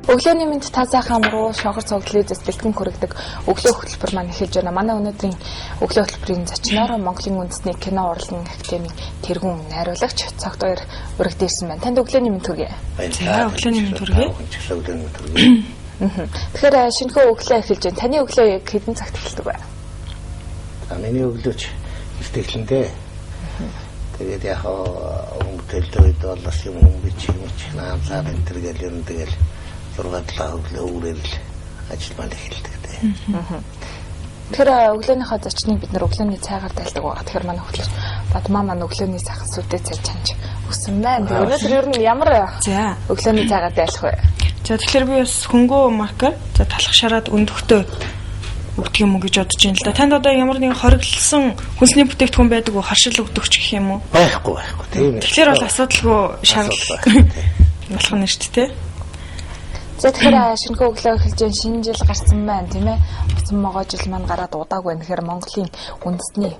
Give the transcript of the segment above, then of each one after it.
Өглөөний мэнд та сайхан руу шогор цогцлоодс бэлтгэн хүргэдэг өглөө хөтөлбөр маань эхэлж байна. Манай өнөөдрийн өглөө хөтөлбөрийн зочноор Монголын үндэсний кино урлагийн академийн тэргүүн найруулагч Цогт Баяр урагдсан байна. Танд өглөөний мэнд хүргэе. За өглөөний мэнд хүргэе. Тэгэхээр шинэхүү өглөө эхэлж байна. Таны өглөө яг хэдэн цагт эхэлдэг вэ? За миний өглөөч эхлэндээ. Тэгээд яг өмтөлдөө бол бас юм бичиг наамсаар энэ төр гэл юм тэгэл 6-7 өглөө үрэл ажил маань эхэлдэг дээ. Тэгэхээр өглөөнийхөө зочныг бид нар өглөөний цайгаар тайлдаг байгаа. Тэгэхээр манай хөтлөгч Бадмаа маань өглөөний сайхан сүдээ цай чанж өссөн байна. Өнөөдөр ер нь ямар өглөөний цайгаар тайлах вэ? За тэгэхээр би бас хөнгөө маркер за талах шараад өндөхтөө өгдөг юм уу гэж бодож байна л да. Танд одоо ямар нэгэн хориглосон хүнсний бүтээгдэхүүн байдаг уу? Харшил өгдөг ч гэх юм уу? Байхгүй. Тийм. Тэгэхээр бол асуудалгүй шаардлага болох нь шүү дээ. За тэгэхээр шинэхүү өглөө эхэлж байна. Шинэ жил гарсан байна, тийм ээ. Усан могоо жил маань гараад удааг байна. Тэгэхээр Монголын үндэсний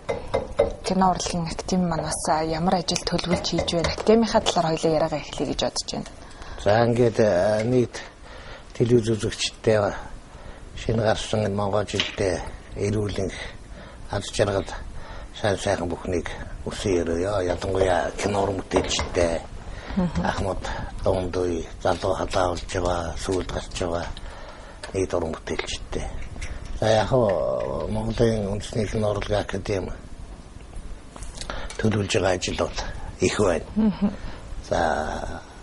кино урлагийн академи маань бас ямар ажил төлөвлөж хийж байна? Академийнхаа талаар хоёулаа яриагаа эхлэе гэж бодож байна. За ингээд нийт телевиз үзэгчтэй шинэ гарсан энэ могоо жилдээ эрүүлэн аз жаргал сайхан бүхнийг үсэн өрөө ялангуяа кино урлагчтай Ахмад Дондой залуу халаа болж байгаа сүүлд гарч байгаа нийт уран бүтээлчтэй. За яг Монголын үндэсний кино урлагийн академи төлөвлөж байгаа ажил бол их байна. За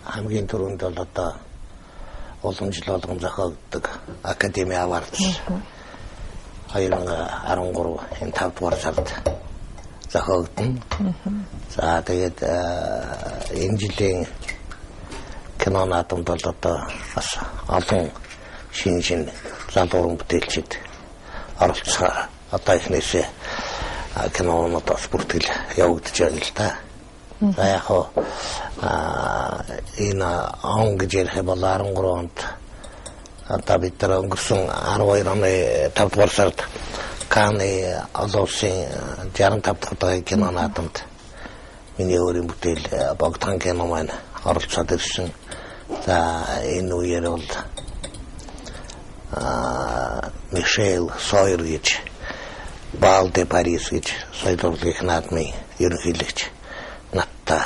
хамгийн түрүүнд бол одоо уламжлал болгон зохиогддог академи авард 2013 энэ 5 дугаар сард зохиогдсон. За тэгээд энэ жилийн кино наадамд бол одоо бас олон шинэ залуу уран бүтээлчид оролцоо одоо ихнээсээ кинонод бас бүртгэл явагдаж байна л да. За яг энэ он гэж ярих бол 13 онд одоо бид нар өнгөрсөн 12 оны 5 дугаар сард Канны олон улсын 65 дахь удаагийн кино наадамд миний өөрийн бүтээл Богдан кино маань оролцоод ирсэн. За энэ үеэр бол Мишель Сойер гэж Бал де Парис гэж соёл урлагийн наадмын ерөнхийлөгч надтай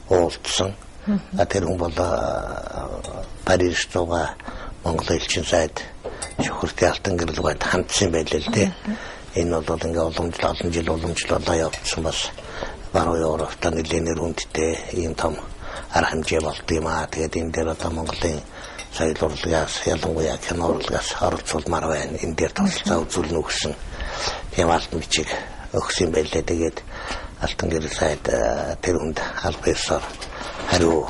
уулзсан. Тэр хүн бол Париж зугаа Монгол элчин сайд Шөхөртийн алтан гэрэл байд хандсан байлээ л дээ. Энэ бол ингээ олон жил уламжлалаа явуулсан бас баруун Европта нэлээд нэр хүндтэй ийм том арга хэмжээ болд юм аа. Тэгээд энэ дээр одоо Монголын соёл урлагаас ялангуяа кино урлагаас оролцуулмаар байна. Энэ дээр тусалцаа үзүүлнэ гэсэн тийм алтан бичиг өгсөн байлээ. Тэгээд алтан гэрэл сайд тэр хүнд албан ёсоор хариу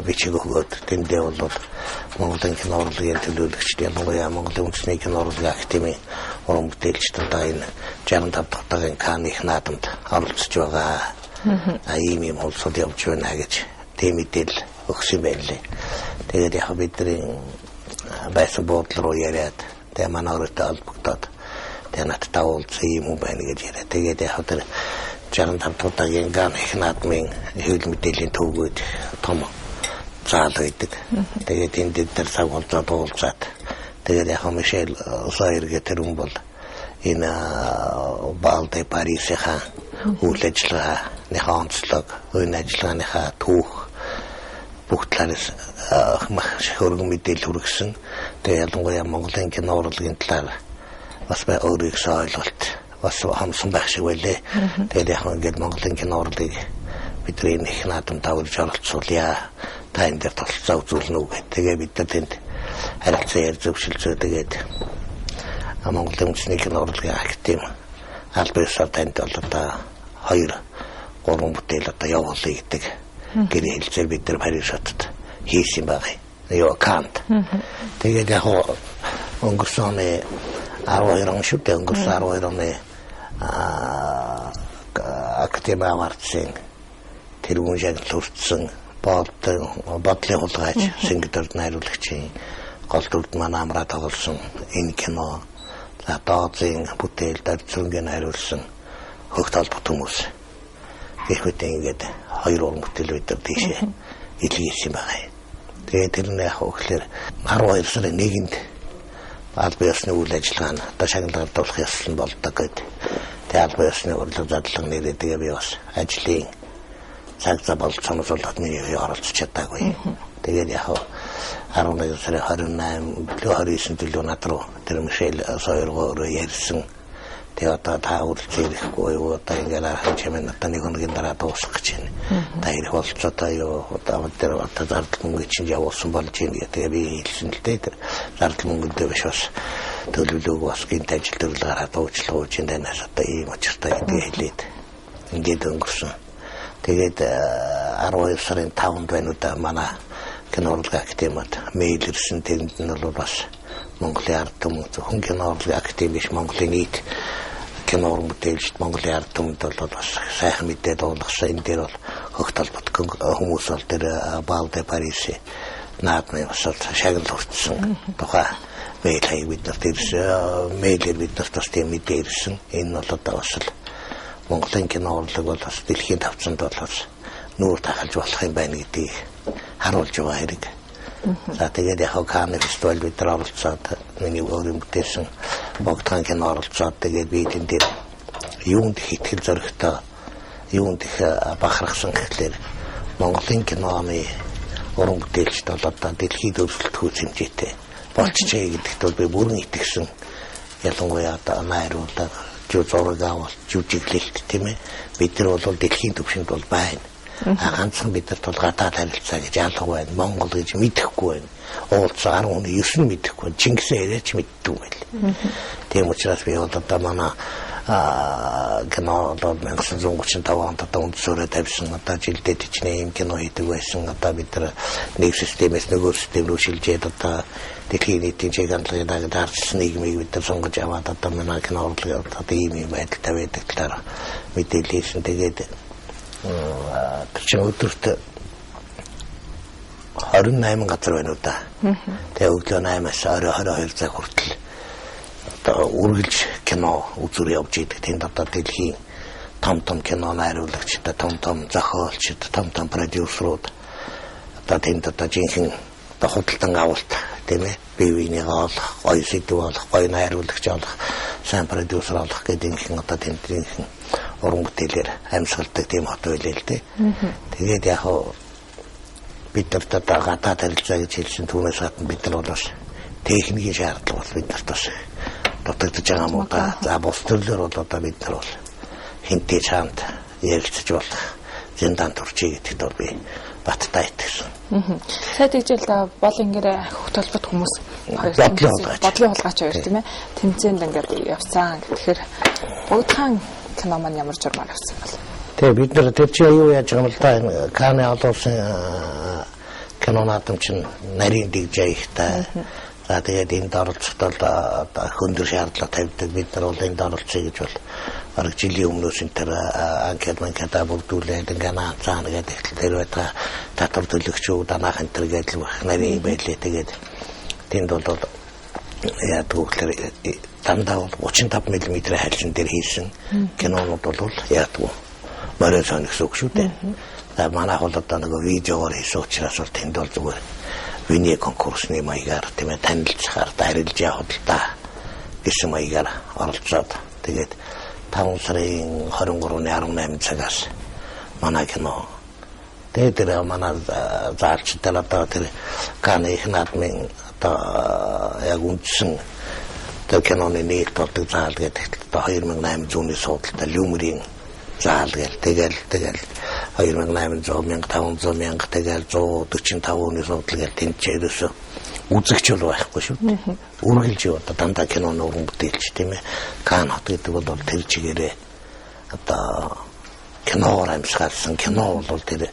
бичиг өгөөд тэндээ бол Монголын кино урлагийн төлөөлөгчд ялангуяа Монголын үндэсний кино урлагийн академийн уран бүтээлчид одоо энэ 65 дахь удаагийн Канны их наадамд оролцож байгаа. Ийм улсууд явж байна гэж тийм мэдээлэл өгсөн байлээ. Тэгээд яг бидний байсан буудлын руу яриад тэгээ манай өөртөө холбогдоод тэгээ надтай уулзсан юм байна гэж яриа. Тэгээд яг тэр 65 дахь удаагийн Канны их наадмын хэвлэл мэдээллийн төвгүүд том заал байдаг. Тэгээд энэ дээр цаг болцоод уулзаад тэгээд яг Мишель Сойер гэдэг хүн бол энэ Бал де Парисийнхаа үйл ажиллагааны онцлог, энэ ажиллагааныхаа түүх бүх талаас хөргөн мэдээлэл хүргэсэн. Тэгээд ялангуяа Монголын кино урлагийн талаар бас өөрийнхөө ойлголт бас хамсан байх шиг байлээ. Тэгээд яг ингээд Монголын кино урлагийг бидний их наадамд тавьж оролцуулъя. Та энэ дээр тусалцаа үзүүлнэ үү гэдэг. Тэгээ бид нар тэнд харилцаа зөвшөлдсөө тэгээд Монголын үндэсний кино урлагийн академи албан ёсоор танд бол одоо 2-3 бүтээл одоо явуулъя гэдэг гэрээ хэлцээр бид нар Париж хотод хийсэн байгаа. Кант. Тэгээд яг өнгөрсөн оны 12 он шүү дээ. Өнгөрсөн 12 оны академи авардсан тэрүүн шагнал хүртсэн бодлын хулгайч Сингапурт найруулагчийн гол дүрд манай амраа тоглосон энэ кино за дооцын бүтээл дөрцөнгийн найруулсан хөгт холбот хүмүүс гэхэд ингээд 2 уран бүтээл бид нар тийшээ илгээсэн байгаа юм. Тэгээд тэр нь яг хөөхлөөр 12 сарын 1-нд албан ёсны үйл ажиллагаа одоо шагналгадуулах ёслол нь болдог гэдэг. Тэгээд албан ёсны урилга задлага нэрээ тэгээ би бас ажлын цаг зав болцооноос болоод миний оролцож чадаагүй. Тэгээд яг 11 сарын 28 төлөө над руу тэр Мишель Сойргоор ярьсан. Тэгээ одоо та үргэлжлэхгүй юу одоо ингээд хэмээн одоо нэг өдрийн дараа дуусах гэж байна. Та ирэх болцоо та юу одоо тэр одоо зардал мөнгө чинь явуулсан болж байна гэдэг би хэлсэн л дээ. Тэр зардал мөнгөдөө биш бас төлөвлөг бас гинт ажил төрлөөр дуучлах гэж байнаас одоо ийм учиртай гэдэг хэлээд ингээд өнгөрсөн. Тэгээд 12 сарын 5-нд байна уу да манай киноурлагын академид мэйл ирсэн. Тэнд нь бол бас Монголын ард түмэн зөвхөн киноурлагын академи биш Монголын нийт кино мэдээлэлд Монголын ард түмэнд бол бас сайхан мэдээ дуулгасан. Энэ дээр бол хөх толгот хүмүүс бол тэр Балде Парис наадмын бас шагнал хүртсэн тухай мэйл биднэрт ирсэн. Мэйлээр биднэрт бас тийм мэдээ ирсэн. Энэ бол одоо бас Монголын киноурлаг бол бас дэлхийн тавцанд бол бас нүүр тахалж болох юм байна гэдгийг харуулж байгаа хэрэг. За тэгээд яг Канны фестивал бид нар оролцоод миний өөрийн бүтээсэн Богдхан кино оролцоод тэгээд би энэ дээр юунд их итгэл зоригтой юунд их бахархсан гэхлээр Монголын киноны уран бүтээлчд бол одоо дэлхийд өрсөлдөхүй хэмжээтэй болчихжээ гэдэгт бол би бүрэн итгэсэн. Ялангуяа одоо найруулга зураг авалт жүжиглэлт тийм ээ бид нар бол дэлхийн түвшинд бол байна. Ганцхан бидэрт бол гадаад харилцаа гэж ялах байна. Монгол гэж мэдэхгүй байна. Уулзаа 10 хүний 9 нь мэдэхгүй. Чингисээ яриач мэддэг байл. Тийм учраас би одоо манай кино одоо 1935 онд одоо үндсөөрөө тавьсан одоо жилдээ тийчнээ юм кино хийдэг байсан. Одоо бид нар нэг системээс нөгөө систем рүү шилжээд одоо дэлхийн нийтийн чиглэлийг дарчсан нийгмийг бид нар сонгож аваад одоо манай кино урлаг одоо ийм юм байдалтай байдаг талаар мэдээлэлсэн. Тэгээд тэр өдөрт 28 газар байна уу да. Тэгээ өглөө 8-аас орой 22 цаг хүртэл одоо үргэлж кино үзүүр явж идэг. Тэнд одоо дэлхийн том кино найруулагчид, том зохиолчид, том продюсерууд одоо тэнд одоо жинхэнэ одоо худалдан авалт тийм ээ бие биенээ олох, гоё сэдв олох, гоё найруулагч олох, сайн продюсер олох гэдэг юм одоо тэнд уран бүтээлээр амьсгалдаг тийм хот байлээ л дээ. Тэгээд яг бид нарт одоо гадаад харилцаа гэж хэлсэн түүнээс гадна бид нар бол бас техникийн шаардлага бол бид нарт бас дутагдж байгаа юм да. За бус төрлөөр бол одоо бид нар бол хинтээ чамд ярилцаж болох зиндан турчий гэдэгт бол би баттай итгэсэн. Сайд ижил бол ингээд хөх толгойд хүмүүс бодлын хулгайч хоёр тийм ээ тэмцээнд ингээд явцсан. Тэгэхээр Богдхан кино маань ямар журмаар авсан бол. Тэгээ бид нар тэр чи юу яаж байгаа юм л да. Канны олоосон кино наадам чинь нарийн дэгжээ ихтэй. За тэгээд энд оролцоход бол хөндөр шаардлага тавьдаг. Бид нар бол энд оролцъё гэж бол арга жилийн өмнөөс энэ тэр анкетаа бүрдүүлээд ингээ наацаана гэдэг тэр байдаг татвар төлөгчүүд анаах энэ төр гэдэг нарийн байлээ. Тэгээд тэнд бол яад гүглэр дандаа 35 мм хайлшин дээр хийсэн кинонууд бол яадгүй морин сонигс үг шүү дээ. За манайх бол одоо нэг видеогоор хийсэн учраас бол тэнд бол зүгээр виний конкурсны маягаар тийм ээ танилцахаар дарилж явах л та гэсэн маягаар оролцоод тэгээд 5 сарын 23-ны 18 цагаас манай кино тэгээд тэр манай заалчтай одоо тэр Канны их наадмын одоо яг үндсэн тэр киноны нийт болдог заал гэдэг одоо 2800-ны суудалтай Люмерийн заал гэл тэгэл 2800 мянга 500 мянга тэгэл 145-ны суудал гэл тэнцээрээс үзэгч бол байхгүй шүү дээ. Үргэлж одоо дандаа киноны уран бүтээлч тийм ээ. Кан хот гэдэг бол тэр чигээрээ одоо киноор амьсгалсан кино бол тэр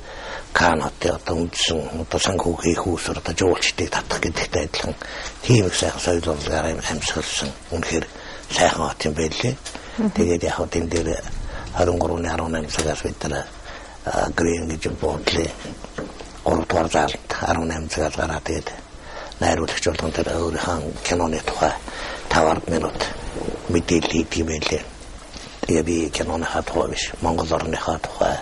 Кан хотын одоо үндсэн одоо санхүүгийн хүүсэр одоо жуулчдыг татах гэдэгтэй адилхан тийм их сайхан соёл урлагаар амьсгалсан үнэхээр сайхан хот юм байлээ. Тэгээд яг хот энэ дээр 23-ны 18 цагаас бид нар Грин гэж бодлоо 3 дугаар заалт 18 цагаас гараад тэгээд найруулагч болгон тэр өөрийнхөө киноны тухай 5 минут мэдээлэл хийдэг юм байлээ. Тэгээ би киноны тухай биш, Монгол орныхаа тухай,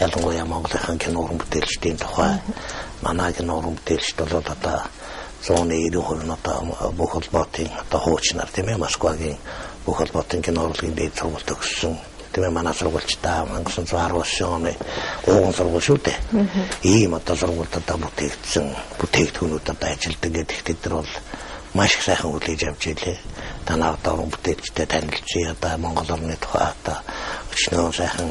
ялангуяа Монголын кино уран бүтээлчдийн тухай Манайгийн уран бүтээлчд бол одоо 190% нь одоо бүх холбоотын одоо хуучнаар тийм ээ Москвагийн бүх холбоотын кино урлагийн дээд сургууль төгссөн. Тийм ээ манай сургуульчдаа 1919 оны ууган сургууль шүү дээ. Ийм одоо сургуультад бүтээгдсэн бүтээгдэхүүнүүд одоо ажилдаг гэдэг тэр бол маш их сайхан хүлээж авч илээ. Танаа одоо уран бүтээлчтэй танилцъя одоо Монгол орны тухай одоо өчнөө сайхан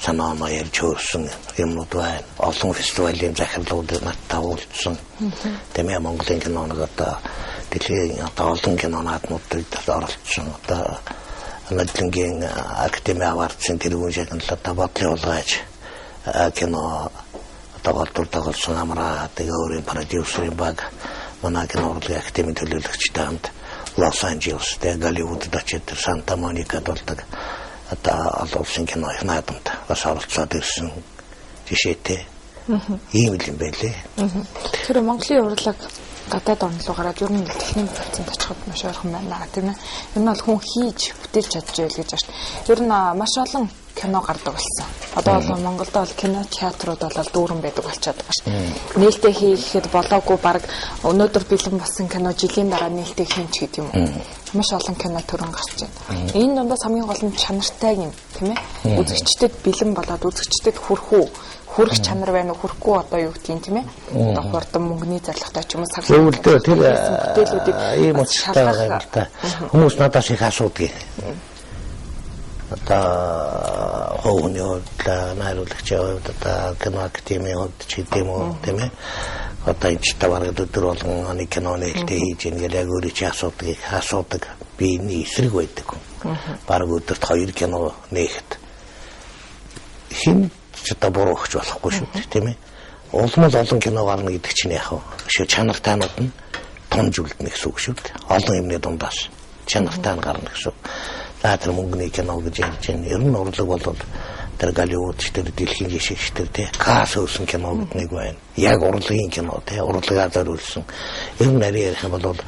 санаанаа ярьж хөрсөн юмнууд байна. Олон фестивалийн захирлууд надтай уулзсан. Тийм ээ Монголын кинонод одоо дэлхийн одоо олон кинонааднуудад оролцсон. Одоо Надлингийн академи аварцын тэрүүн шагналд одоо бодлын улгайж кино одоо болдор тоглосон амраа тэгээ өөрийн продюсерийн баг манай кино урлагийн академи төлөөлөгчтэй хамт Лос Анжелес тэгээ Голливудд очиж Санта Моникад болдог одоо олон улсын кино наадамд бас оролцоод ирсэн жишээтэй ийм л юм байлээ. Тэр Монголын урлаг гадаад орн руу гараад ер нь техникийн процент очиход маш ойрхон байна тийм ээ. Ер нь бол хүн хийж бүтээлж чадж байл гэж байна. Ер нь маш олон кино гардаг болсон. Одоо бол Монголд бол кино театрууд бол дүүрэн байдаг болчиход байгаа шүү. Нээлттэй хийхэд болоогүй баг өнөөдөр бэлэн болсон кино жилийн дараа нээлттэй хийн ч гэдэг юм уу. Маш олон кино төрөн гарч байна. Энэ дундаас хамгийн гол нь чанартай юм тийм ээ. Үзэгчдэд бэлэн болоод үзэгчдэд хүрх чанар байна уу хүрхгүй одоо юу гэдгийг тийм ээ. Одоо хурдан мөнгөний зарлагтай ч юм уу зөвлөдөө тэр ийм утгатай байгаа юм та. Хүмүүс надаас их асуудаг. Одоо хооны удаа найруулагч яваад одоо кино академийн хувьд ч гэдэм үү тийм ээ. Одоо энэ ч таваргад өдөр болгон аны кино нээлттэй хийж ингээл яг өөрөө чи асуудаг би энэ эсрэг байдаг. Бараг өдөрт 2 кино нээхэд хин ч одоо буруу өгч болохгүй шүү дээ тийм ээ. Улмал олон кино гарна гэдэг чинь яг шүү чанартайнууд нь томжуулдна гэсэн үг шүү дээ. Олон юмны дундаас чанартай гарна гэсэн. За тэр мөнгөний кино гэж ярьж байна. Ер нь урлаг бол тэр Голливуд ч тэр дэлхийн жишгч тэр тий кас өсөн кино нэг байна. Яг урлагийн кино тий урлагаар зориулсан. Ер нь нарийн ярих юм бол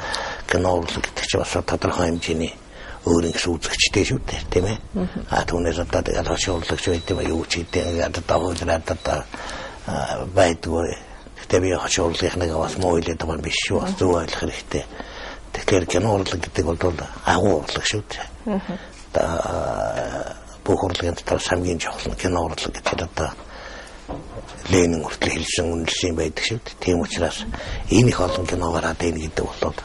кино урлаг гэдэг чинь бас тодорхой хэмжээний өөрийн гэсэн үзэгчтэй шүү дээ тийм ээ. Түүнээс одоо тэгэл хашууллагч байдаг юу ч гэдэг одоо хуулиараа одоо байдгүй. Гэтэ би хашууллагын бас муу хэлээд байгаа юм биш шүү. Зөв ойлгох хэрэгтэй. Тэгэхээр кино урлаг гэдэг бол агуу урлаг шүү дээ. Бүх урлагийн дотор хамгийн чухал нь кино урлаг гэдэг одоо Ленин хүртэл хэлсэн үнэлсэн байдаг шүү дээ. Тийм учраас энэ их олон кино гараад ийн гэдэг бол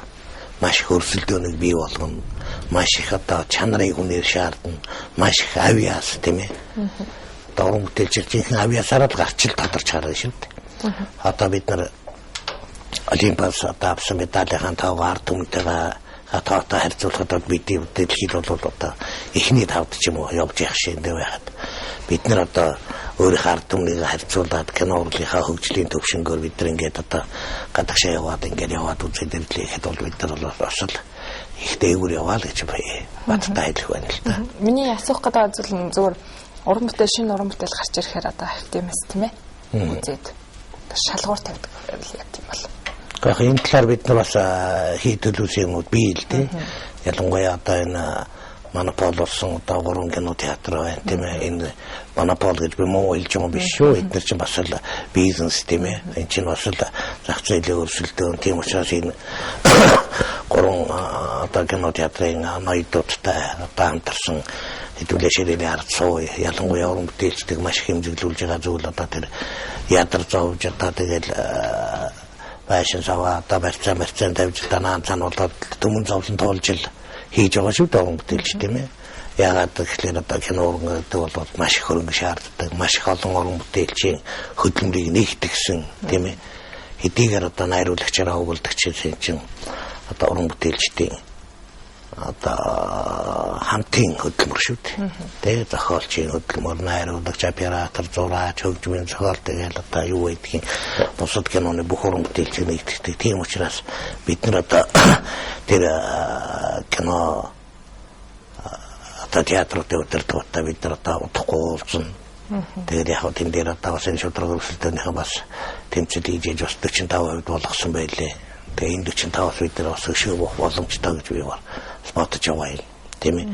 маш их өрсөлдөөнийг бий болгоно. Маш их одоо чанарыг үнээр шаардна. Маш их авиас тийм ээ. Одоо уран бүтээлчийн авиасаар л гарч ил тадарч харна шүү дээ. Одоо бид нар Олимпиас одоо авсан медалийн тавгаар түнтэйгээ атаата харьцуулахад бидний дэлхийд бол одоо эхний тавд ч юм уу явж явах шиндээ байхад бид нар одоо өөрийнхөө ард түмнийг харьцуулаад кино урлагийнхаа хөгжлийн төвшнгөөр бид нар ингээд одоо гадагшаа яваад ингээд яваад үзээд ирлээхэд бол бид нар бол бас л их дээгүүр яваа л гэж баттай хэлэх байна л да. Миний асуух гэдэг зүйл нь зөвхөн уран бүтээл шинэ уран бүтээл гарч ирэхээр одоо активист тийм ээ. Үзээд шалгуур тавьдаг яг тийм бол. Гэхдээ энэ талаар бид нар бас хийдэлүүлсэн юмуд бий л дээ. Ялангуяа одоо энэ монопол болсон одоо 3 кино театр байна тийм ээ. Энэ монопол гэж би муу хэлж байгаа юм биш шүү. Эдгээр чинь бас л бизнес тийм ээ. Энэ чинь бас л зах зээлийн өрсөлдөөн тийм учраас энэ 3 одоо кино театрын ноёдуудтай одоо хамтарсан хэдүүлээ ширээний ард суу ялангуяа уран бүтээлчдэг маш их хэмжиглүүлж байгаа зүйл одоо тэр ядар зовж одоо тэгэл байшин сава одоо барьцаан тавьж данаан цануулаад төмөн зовлон тоолж л хийж байгаа шүү дээ уран бүтээлч тийм ээ. Яагаад гэвэл одоо кино уран гэдэг бол маш их хөрөнгө шаарддаг, маш их олон уран бүтээлчийн хөдөлмөрийг нэгтгэсэн тийм ээ. Хэдийгээр одоо найруулагчаараа өгүүлдэг чинь одоо уран бүтээлчдийн одоо хамтын хөдөлмөр шүү дээ. Тэгээ зохиолчийн хөдөлмөр, найруулагч, оператор, зураач, хөгжмийн зохиол тэгэл одоо юу гэдгийг бусад киноны бүх уран бүтээлчийг нэгтгэдэг. Тийм учраас бид нар одоо тэр кино одоо театруудын өдөртөд бид нар одоо удахгүй уулзна. Тэгээд яг хөө тэн дээр одоо бас энэ шудраг өрсөлдөөнийхөө бас тэмцэл хийж бас 45% болгосон байлээ. Тэгээ энэ 45-аас бид нар бас өшөө болох боломжтой гэж би бодож байгаа юм. Тийм ээ.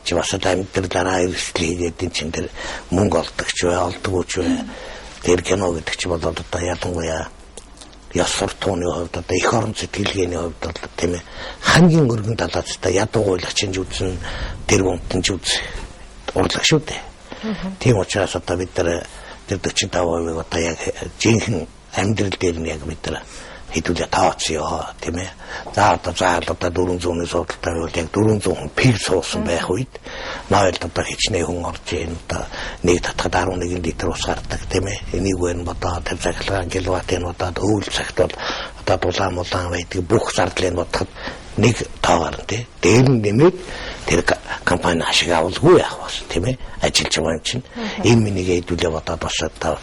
Чи бас амьдралаараа эрсдэл хийгээд энэ чинь тэр мөнгө олдог ч бай, олдоггүй ч бай. Тэр кино гэдэг чи бол одоо ялангуяа ёс суртахууны хувьд одоо эх орон сэтгэлгээний хувьд бол тийм ээ хамгийн өргөн талаацтай ядуу гуйлагчийн үзэн тэр гомтон үзэх урлаг шүү дээ. Тийм учраас одоо бид нар тэр 45% одоо яг жинхэнэ амьдрал дээр нь яг бид нар хэдүүлээ тооцъё тийм ээ. За одоо 400-ны судалтай бол яг 400 хүн пиг суусан байх үед нойлд одоо хичнээн хүн орж ийн одоо нэг татхад 11 литр ус гардаг тийм ээ. Энийг нь бодоо тэр захлагын киловаттын удаад өвөл цагт бол одоо дулаан байдаг бүх зардлыг бодоход нэг тоогоор тийм. Дээр нь нэмээд тэр компани ашиг авалгүй яах вэ тийм ээ. Ажиллаж байгаа юм чинь энэ минийг хэдүүлээ бодоод бас одоо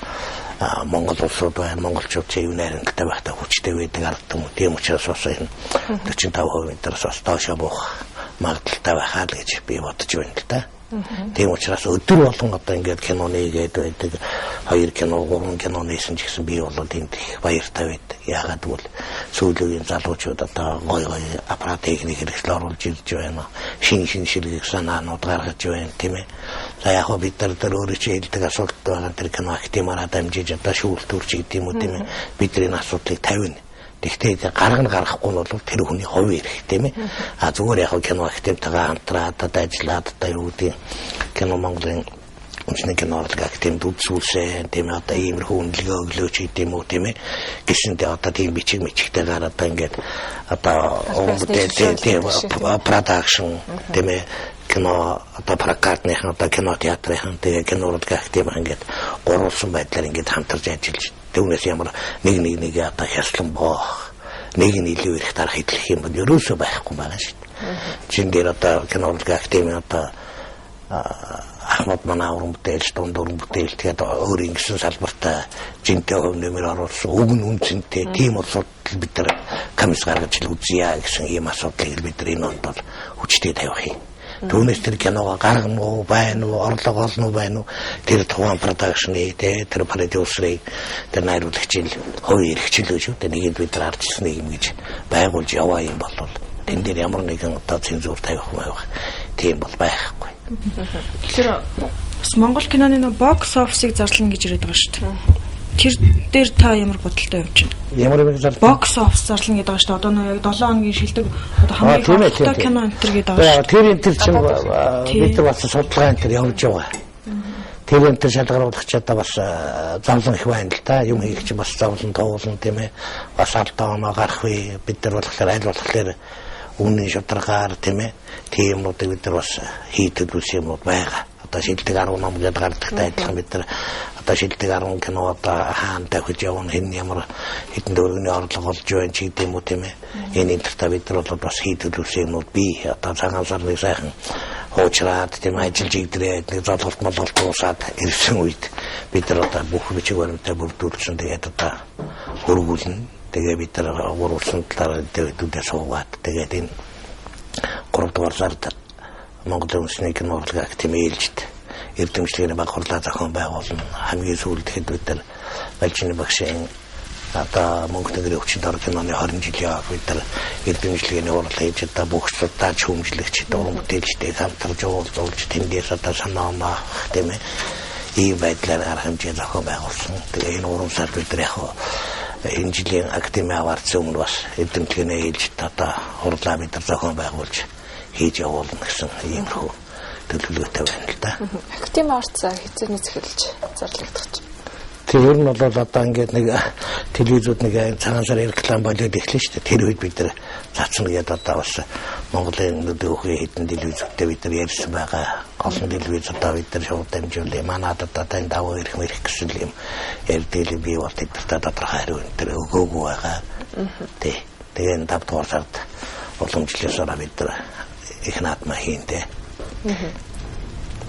Монгол улсууд байна, монголчууд юу найрамдалтай байхдаа хүчтэй байдаг арга юм. Тийм учраас бас энэ 45% интерес бас доошоо буух магадaltaй байхаа л гэж би бодож байна л да. Тийм учраас өдөр болгон одоо ингээд кино нээгээд байдаг. 2 кино, 3 кино нээсэн ч гэсэн би бол энд их баяртай байдаг. Яагаад гэвэл сүүлийн залуучууд одоо гой аппарат техник хэрэгсэл оруулж ирж байна. Шин шилжих санаанууд гаргаж байна тийм ээ. За яг бид нар өөрөө ч хэлдэг асуудал байгаа тэр кино актимаараа дамжиж одоо шүүлтүүрч гэдэг юм уу тийм ээ. Бидний асуудлыг тавина. Тэгтээ гарахгүй нь бол тэр хүний хувийн эрх тийм ээ. Зүгээр яг кино активтайгаа хамтраад одоо ажиллаад одоо юу гэдэг кино Монголын үндэсний кино активд үзүүлсэн тийм ээ. Одоо иймэрхүү үнэлгээ өглөөч гэдэг юм уу тийм ээ. Гисэндээ одоо тийм бичиг мичгтэйгээр одоо ингээд одоо продакшн тийм ээ. Кино одоо прокатныхан одоо кино театрын тэгээ кино актив ингээд гурван байдлаар ингээд хамтарч ажиллаж түүнээс ямар нэг одоо хяслан боох нэг нь илүү их дарах хэлэх юм бол ерөөсөө байхгүй байгаа шүү дээ. Чин дээр одоо кино актив одоо Ахмад манай уран бүтээлч, дундуран бүтээлч тэгээд өөр ингэсэн салбартаа жинтэй хөв нэмэр оруулсан үг нь үнцэнтэй тийм асуудал бид нар комисс гаргаж үзье гэсэн ийм асуудлыг бид нар энэ онд бол хүчтэй тавих юм. Түүнээс тэр киногоо гаргана уу, байна уу, орлого олно уу, байна уу, тэр тухайн продакшны тэр продюсерыг тэр найруулагчийн хувийн эрхчлөө шүү дээ. Нэгэнд бид нар арчсан нэг юм гэж байгуулж яваа юм бол тэн дээр ямар нэгэн одоо цензур тавих юм байх. Тийм бол байхгүй. Тэгэхээр бас Монгол киноны бокс офисыг зарлана гэж яриад байгаа шүү дээ. Тэр дээр та ямар бодолтой явж байна? Ямар юм зарлана? Бокс офис зарлана гэдэг байгаа шүү дээ. Одоо яг 7 хоногийн шилдэг одоо хамгийн хурдтай кино энэ төр гэдэг байгаа шүү. Тэр энэ төр чинь бид нар бас судалгаа энэ төр явж байгаа. Тэр энэ төр шалгаруулах одоо бас зовлон их байна л да. Юм хийх чинь бас зовлон туулна тийм ээ. Бас алдаа оноо гарах вэ? Бид нар болохоор аль болохоор үнэн шударгаар тийм ээ. Тийм юмнуудыг бид нар бас хийдэг үс юмуд байгаа. Одоо шилдэг 10 ном гэдэг гардагтай адилхан бид нар одоо шилдэг 10 кино одоо хаан тавьж явна хэн ямар хэдэн дөрөвний орлого олж байна ч гэдэг юм уу тийм ээ. Энэ интертаа бид нар бол бас хийдэг үс юмуд би одоо цагаан сарны сайхан хуучраад тийм ажиллаж игдрээд нэг золголт молголт уусаад ирсэн үед бид нар одоо бүх бичиг баримтаа бүрдүүлсэн тэгээд одоо хөргүүлнэ. Тэгээ бид нар гурван талаар дэвдүүдээ суугаад тэгээд энэ 3 дугаар сард Монголын үндэсний кино актив ээлжид эрдэмчлэгийн баг хурлаа зохион байгуулна. Хамгийн сүүлд хэд бид нар Балжины багшийн одоо Монгол нэрийн өвчин дор киноны 20 жилийн яваг бид нар эрдэмчлэгийн урал хийж одоо бүх судалж хүмжлэгч уран бүтээлчтэй хамтарч уулзуулж тэндээс одоо санаа оноо тийм ээ. Ийм байдлаар арга хэмжээ зохион байгуулсан. Тэгээ энэ уран сар бид нар яг энэ жилийн академи аварц өмнө бас эрдэмтлэгийн ээлжид одоо хурлаа бид нар зохион байгуулж хийж явуулна гэсэн иймэрхүү төлөвлөгөөтэй байна л да. Академи аварц хэзээ эхэлж зарлагдах чинь. Тэр ер нь бол одоо ингээд нэг телевизүүд нэг цагаан сар реклам болоод эхлэв шүү дээ. Тэр үед бид нар цацна гэдэг одоо бас Монголын нөлөөхөй хэдэн телевизүүдтэй бид нар ярьсан байгаа. Олон телевиз одоо бид нар шууд дамжуулъя. Манайд одоо тань даваа ирэх мэрэх гэсэн юм ярьдаг би бол тэдэртээ тодорхой хариу энэ өгөөгүй байгаа. Тэгээ 5 дугаар сард уламжлалсараа бид нар их наадмаа хийнтэй.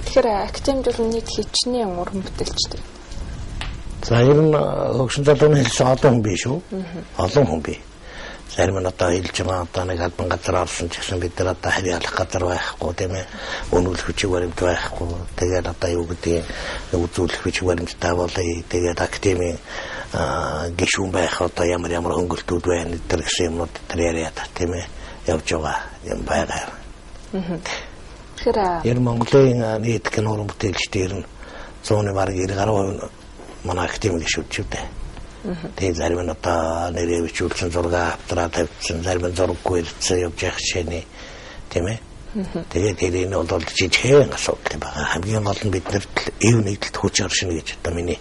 Тэгэхээр академид бол нийт хичнээн уран бүтээлчтэй. За ер нь хөгшин залууны хэлсэн олон хүн биш үү? Олон хүн бий. Зарим нь одоо хэлж байгаа одоо нэг албан газар орсон ч гэсэн бид нар одоо харьяалах газар байхгүй тийм ээ. Өнөөлөх хүчиг баримт байхгүй. Тэгээд одоо юу гэдэг үзүүлэх хүчиг баримттай болъё. Тэгээд академийн гишүүн байх одоо ямар хөнгөлтүүд байна гэдэг гэсэн юмнууд тэр яриад тийм ээ. Явж байгаа юм байгаа. Тэгэхээр Монголын нийт кино уран бүтээлчдэр нь 100-ны бараг 90% манай академик гишүүд ч үү дээ. Тэгээ зарим нь одоо нэрээ бичүүлсэн зураг автраа тавьсан, зарим нь зураггүй ирсэн явж явах жишээний тийм ээ. Тэгээд тэрийг нь бол жижигхэн асуудал байгаа. Хамгийн гол нь биднэрт эв нэгдэлт хүч оршин гэж одоо миний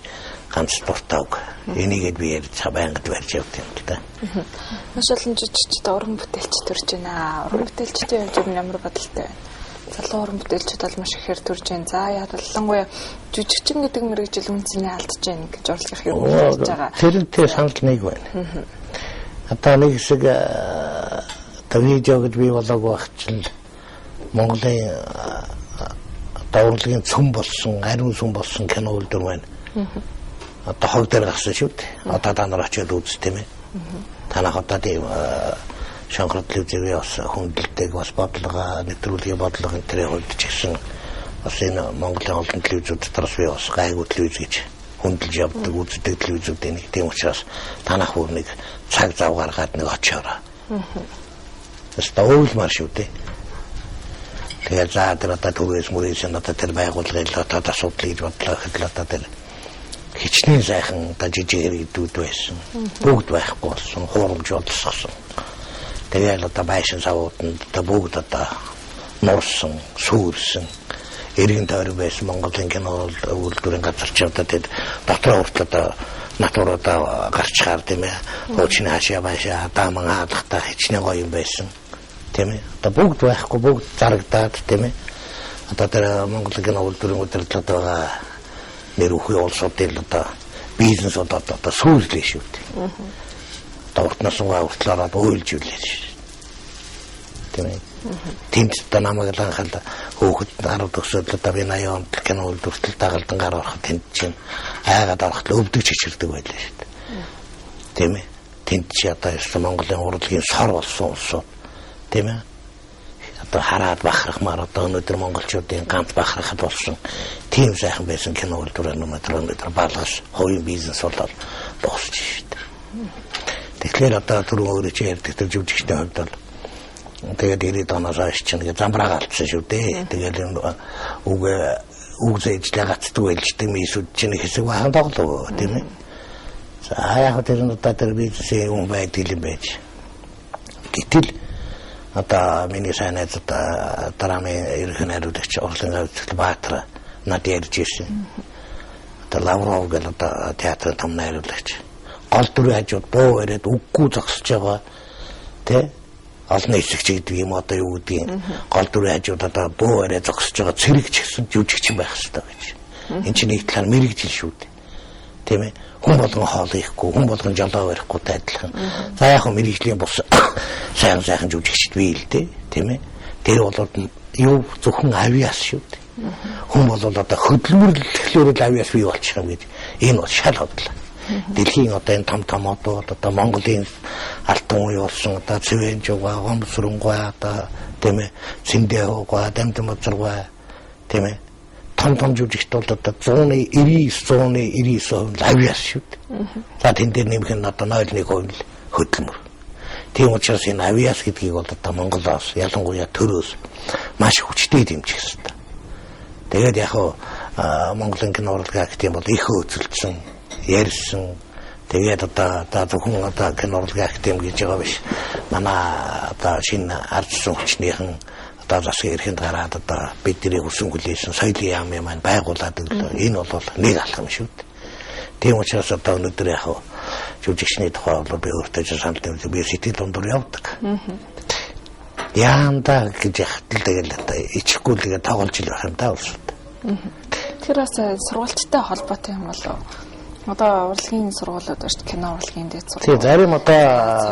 ганц дуртай үг. Энийгэд би ярьж байнгад барьж явдаг юм да. Маш олон жижигчд уран бүтээлч төрж байна. Уран бүтээлчдийн хувьд ямар бодолтой байна? Залуу уран бүтээлчд бол маш ихээр төрж байна. За ялангуяа жижигчин гэдэг мэргэжил үнцний алдж байна гэж урлагийнх юм хэлж байгаа. Тэрнтэй санал нэг байна. Одоо нэг хэсэг видеогд би болоог багчил Монголын урлагийн цөм болсон, ариун цөм болсон кино үйлдвэр байна. Одоо хог дээр гарсан шүү дээ. Одоо та нар очиод үз тийм ээ. Танах одоо тийм шанхрат телевизээ бас хүндэлдэг бас бодлого, нэвтрүүлгийн бодлого энэ төрөй хөлдөж гисэн. Бас энэ Монголын олон телевизүүд дотроос би бас гайгүй телевиз гэж хүндэлж явдаг, үздэг телевизүүдийн нэг. Тийм учраас танах бүр нэг цаг зав гаргаад нэг очиороо. Тэст ойлмар шүү дээ. Тэгээд за тэр одоо түрээс мөрөөсөн одоо тэр байгууллагын одоо асуудал гэж бодлоо гэхэл одоо тэр хичнээн сайхан одоо жижиг хэрэгдүүд байсан. Бүгд байхгүй болсон, хуурамч болсгосон. Тэгээд одоо байшин савууданд одоо бүгд одоо нурсан, сүрсэн, эргэн тойрон байсан Монголын кино үйлдвэрийн газар ч одоо тэр дотроо хүртэл одоо натур одоо гарч хаар тийм ээ. Хуучны хашаа байшаа дааман хаалгахтаа хичнээн гоё юм байсан. Тийм ээ. Одоо бүгд байхгүй, бүгд зарагдаад тийм ээ. Одоо тэр Монголын кино үйлдвэрийн удирдлагад байгаа нэр үхий улсуудын одоо бизнес одоо сүүллээ шүү дээ. Дортноос уртлаараа ойлж үлээж шүү. Тийм ээ. Тэнд та намайг л анхаал хөөхд 10 төгсөд одоо би 80 онд кино үйлдвэртэл дагалдан гар ороход тэнд чинь айгаад ороход өвдөж чичирдэг байлаа шүү дээ. Тийм ээ. Тэнд чи одоо ёстой Монголын урлагийн сор болсон улсууд тийм ээ. Одоо хараад бахархмаар одоо өнөөдөр монголчуудын ганц бахархад болсон тийм сайхан байсан кино үйлдвэр өнөөдөр балгаш хувийн бизнес болоод босч шít. Тэгэхээр одоо түрүү өөрөө чи ярьдаг тэр жүжигчтэй хувьд бол тэгээд 90 оноос хойш чинь замбраа алдсан шүү дээ. Тэгээд үг зээжлээ гацдаг байлждаг мисүүд чинь хэсэг бахан тоглоо тийм ээ. За яг тэр нь одоо тэр бизнесийн юм байдаг юм байж. Гэтэл одоо миний сайн найз одоо драмын ерөнхий найруулагч Орлын Авцгал Баатар над ярьж ирсэн. Одоо Лавров гэл одоо театрын том найруулагч. Гол дүрийн хажууд боо яриад үггүй зогсож байгаа тий олон хэсэгч гэдэг юм одоо юу гэдгийг гол дүрийн хажууд одоо боо яриад зогсож байгаа цэрэгч гэсэн жүжигч байх хэрэгтэй гэж. Энд чинь нэг талаар мэрэгжил шүү дээ. Тийм ээ. Хүн болгон хоол ихгүй, хүн болгон жолоо барихгүй адилхан. За яг хөө мэрэгжлийн бус сайн жүжигчд бий л дээ, тийм ээ. Тэр бол юу зөвхөн авиас шүү дээ. Хүн бол одоо хөдөлмөрлөлөөр л авиас бий болчих юм гэж энэ бол шал бодлоо. Дэлхийн одоо энэ том одууд одоо Монголын алтан үе болсон одоо Цэвэнжуга, Гомсрөнгуй одоо тийм ээ, Цэндээгуй, Дамжмозргуй тийм ээ. Том жүжигт бол одоо 199% авиас шүү дээ. За тэн дээр нэмэх нь одоо 0.1% хөдөлмөр. Тийм учраас энэ авиас гэдгийг бол одоо Монголоос ялангуяа төрөөс маш хүчтэй дэмжих хэрэгтэй. Тэгээд яг Монголын кино урлагийн академи бол их хөөцөлдсөн, ярьсан. Тэгээд одоо зөвхөн одоо кино урлагийн академи гэж байгаа биш. Манай одоо шинэ ардсан хүчнийхэн одоо засгийн эрхэнд гараад одоо бидний хүсэн хүлээсэн соёлын яамын маань байгуулад өглөө. Энэ бол нэг алхам шүү дээ. Тийм учраас одоо өнөөдөр яг жүжигчний тухай бол би өөртөө санал тавьдаг. Би сэтгэл дундуур явдаг. Яанда гэж яхтал тэгэл одоо ичихгүй л тэгээ тоглож ил байх юм да улсууд. Тэр бас сургуульттай холбоотой юм болов уу? Одоо урлагийн сургуулиуд ба шүү кино урлагийн дэд сургууль. Тийм зарим одоо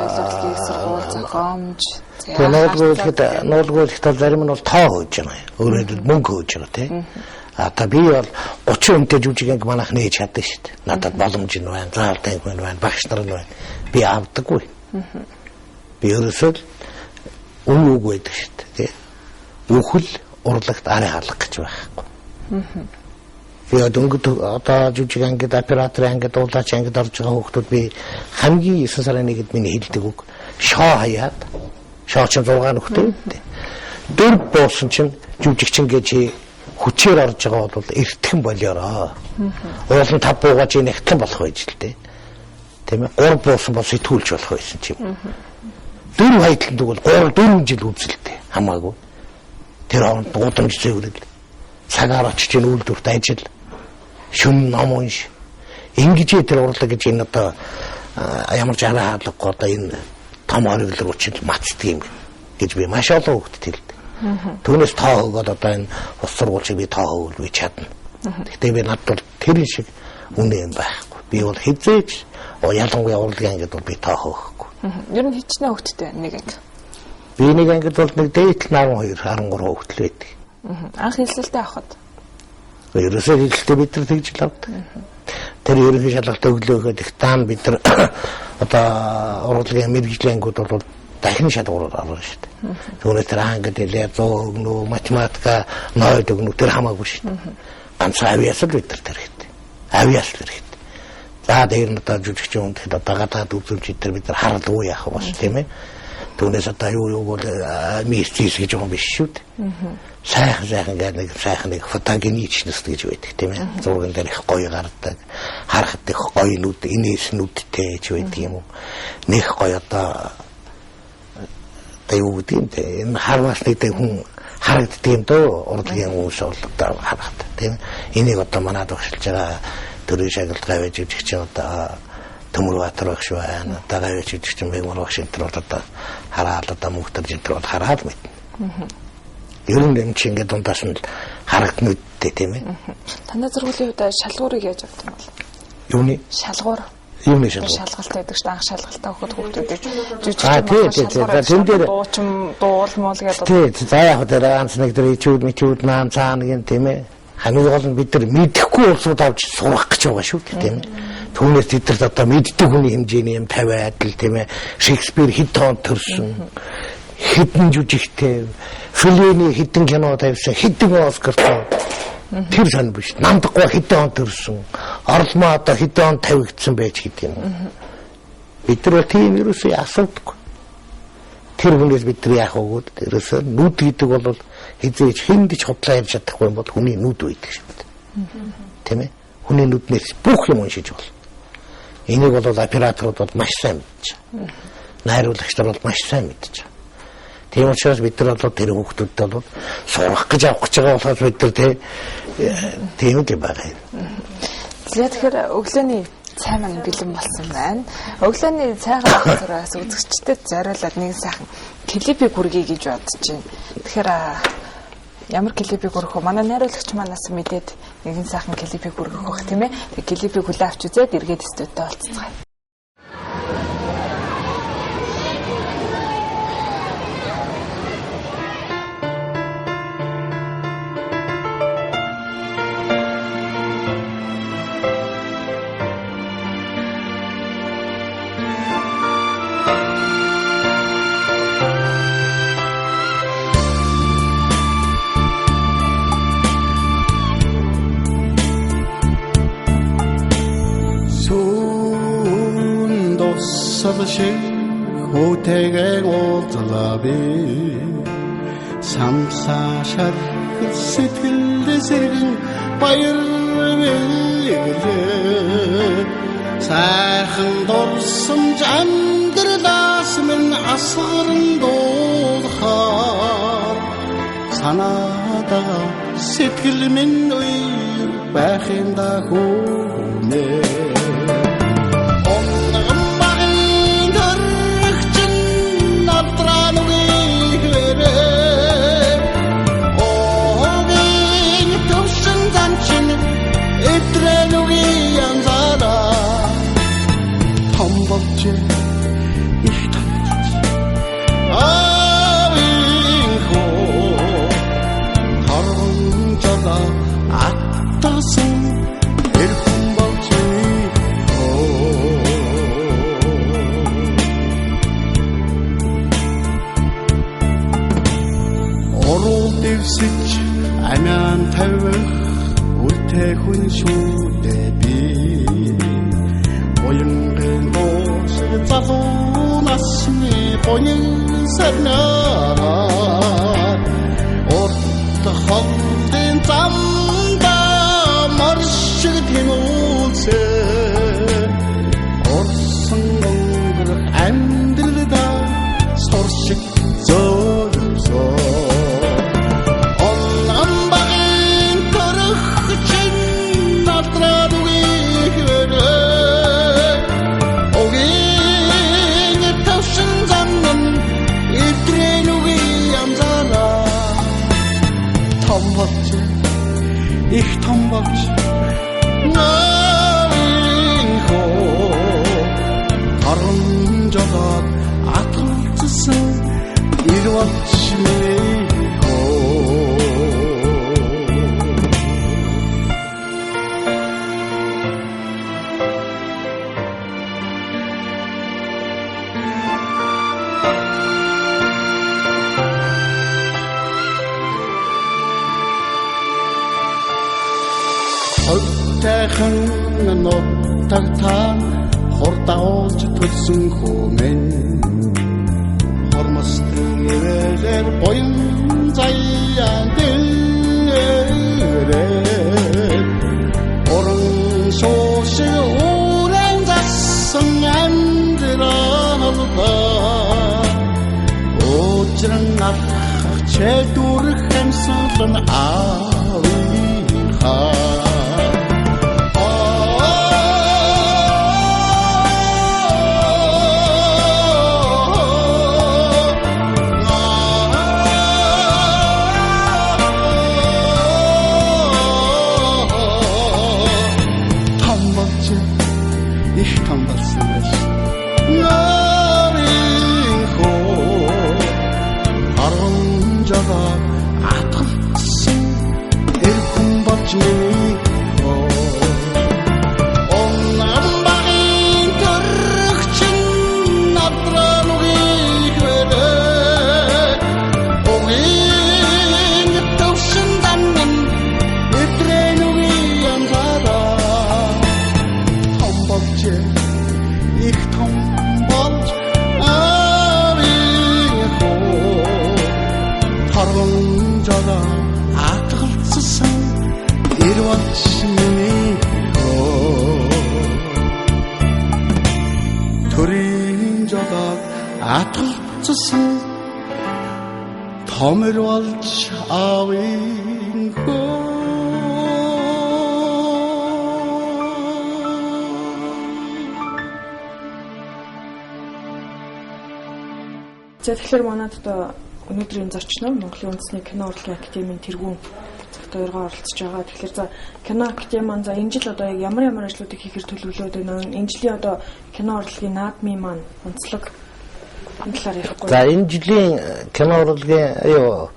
урлагийн сургууль, зохиомж. Нуулгуулахтаа зарим нь бол тоо хөөж байгаа. Өөрөөр мөнгө хөөж байгаа тийм. Одоо би бол 30 хүнтэй жүжигийг манайх нээж чаддаг шүү дээ. Надад боломж нь байна, заалтай хүн байна, багш нар нь байна. Би авдаггүй. Би ерөөсөө үг байдаг шүү дээ. Үхэл урлагт арай халах гэж байхгүй. Би одоо жүжиг ангид оператор ангид дуулаач ангид орж байгаа хүүхдүүд би хамгийн 9 сарын 1-нд миний хэлдэг үг шоо хаяад шоо ч 6 нөхдөд дөр буусан чинь жүжигчин гэж хүчээр орж байгаа бол эртгэн болоороо. Уулын 5 буугааж нэхтэн болох байж л дээ. Тийм ээ. 3 буусан бол сэтгүүлж болох байсан ч юм. 4 хайдланд бол 3 4 жил үзэлтэй хамаагүй. Тэр хооронд удамж зэврэл цагаар очиж ийн үйлдвэрт ажил шүн ном унш ингэж тэр урлаг гэж энэ одоо ямар жараа хаалгагүй одоо энэ том оргил руу ч мацдаг юм гэж би маш олон хүүхдэд хэлдэг. Түүнээс тоо өгөөд одоо энэ ус сургуульчийг би тоо өгвөл би чадна. Гэхдээ би надад тэр шиг үнэ юм байхгүй. Би бол хизээж ялангуяа урлагийн ангид бол би тоо өгөхгүй. Ер нь хичнээн хүүхдтэй нэг анги. Би нэг ангид бол нэг дээдл 12 13 хүүхдэл байдаг. Анх хэлэлттэй авахд. Ерөөсөө хэлэлттэй бид нар тэгж л авдаг. Тэр ерөнхий шалгалт өглөөхөд их таан бид нар одоо урлагийн мэрэгжлийн ангууд бол дахин шалгуураар орно шүү дээ. Түүнээс тэр ангид хэлээ 100 өгнө, математика 0 өгнө тэр хамаагүй шүү дээ. Ганц авиас л бид нар хэрэгтэй. Авиас л хэрэгтэй. За дээр нь одоо жүжигч юм тэгэхэд одоо гадаад үзүүлж идэр бид нар харалгүй яах вэ бас тийм ээ. Түүнээс одоо юу бол мистис гэж юм биш шүү дээ. Сайхан гэдэг нэг сайхан нэг фотогеничнес гэж байдаг тийм ээ. Зурган дээр их гоё гардаг. Харахад их гоё нүд, инээс нүдтэй ч байдаг юм уу. Нэг гоё одоо юу гэдэг юм энэ харвас нэг хүн харагддаг юм дөө урлагийн хүмүүс бол одоо харахад тийм ээ. Энийг одоо манад багшилж байгаа төрийн шагналтай байж ивч чинь одоо Төмөрбаатар багш байна. Одоо гавьяч ивч чинь Бэгмар багш энэ төр одоо хараад одоо мөнхтөр энэ төр хараад мэднэ. Ер нь юм чи ингээд дундаас нь харагдна үдтэй тийм ээ. Танай зургуулийн хувьд шалгуурыг яаж авдаг юм бол? Юуны? Шалгуур. Юуны шалгуур? Шалгалттай байдаг шүү дээ. Анх шалгалттай хөхөд хүүхдүүд жүжигч тэн дээр дуулмол гэдэг. Тий, за яг тэр ганц нэг тэр ичүүд наан цаана гин тийм ээ. Хамгийн гол нь бид нар мэдэхгүй улсууд авч сурах гэж байгаа шүү дээ тийм ээ. Түүнээс тэд нар одоо мэддэг хүний хэмжээний юм 50 адил тийм ээ. Шекспир хэд тоонд төрсөн. Хэдэн жүжигтэй Феллини хэдэн кино тавьсан хэдэн Оскартай тэр сан биш намдаггүй хэдэн он төрсөн орломоо одоо хэдэн он тавигдсан байж гэдэг юм бид нар тийм ерөөсөө асуудаггүй тэр хүнээс бид нар яах вэ ерөөсөө нүд гэдэг бол хизээж хиндэж хотлоо ярьж чадахгүй бол хүний нүд үйдэг шүү дээ тийм ээ хүний нүднээс бүх юм уншиж бол энийг бол операторууд бол маш сайн мэдж найруулагч нар бол маш сайн мэдж. Тийм учраас бид нар бол тэр хүүхдүүдтэй бол сурах гэж авах гэж байгаа болохоос бид нар тийм л байгаа юм. Тэгэхээр өглөөний цай маань бэлэн болсон байна. Өглөөний цайгаа авахаас үзэгчдэд зориулаад нэг сайхан клипийг хүргэе гэж бодож байна. Тэгэхээр ямар клипийг хүргэх вэ? Манай найруулагч манаас мэдээд нэгэн сайхан клипийг хүргэх байх тийм ээ. Тэгээ клипийг хүлээн авч үзээд эргээд студиудад олцгоё. 호텔에 오들라비 삼사샷 сэтгэлдээ баяр мэлээ сайхан дурсам амьдралаас минь асгарн дуулахаар санаадаа сэтгэл минь үе байхинда хүнэ амян тавих үлтэй хүн шүдэби оюнгэн доос залуу насны бонин сарнаа орт хондын замда маршиг тэмүүлсэ орс Хөлтэйхэн нутагтаа хурдагуулж төлсөн хүмэн хормостын ирэлэр боён заяан дээрээ орон сооши уран зассан амьдралба өчрөн алхах чэдүрх хэмсэлэн аавиха атгалцсан томер болж аавын хөө За тэгэхээр манайд одоо өнөөдрийн зочноо Монголын үндэсний кино урлагийн академийн тэргүүн цагт ойргоо оролцож байгаа. Тэгэхээр за кино академи маань за энэ жил одоо яг ямар ажлуудыг хийхээр төлөвлөөд байна вэ? Энэ жилийн одоо кино урлагийн наадмын маань онцлог энэ талаар ярихгүй. За энэ жилийн кино урлагийн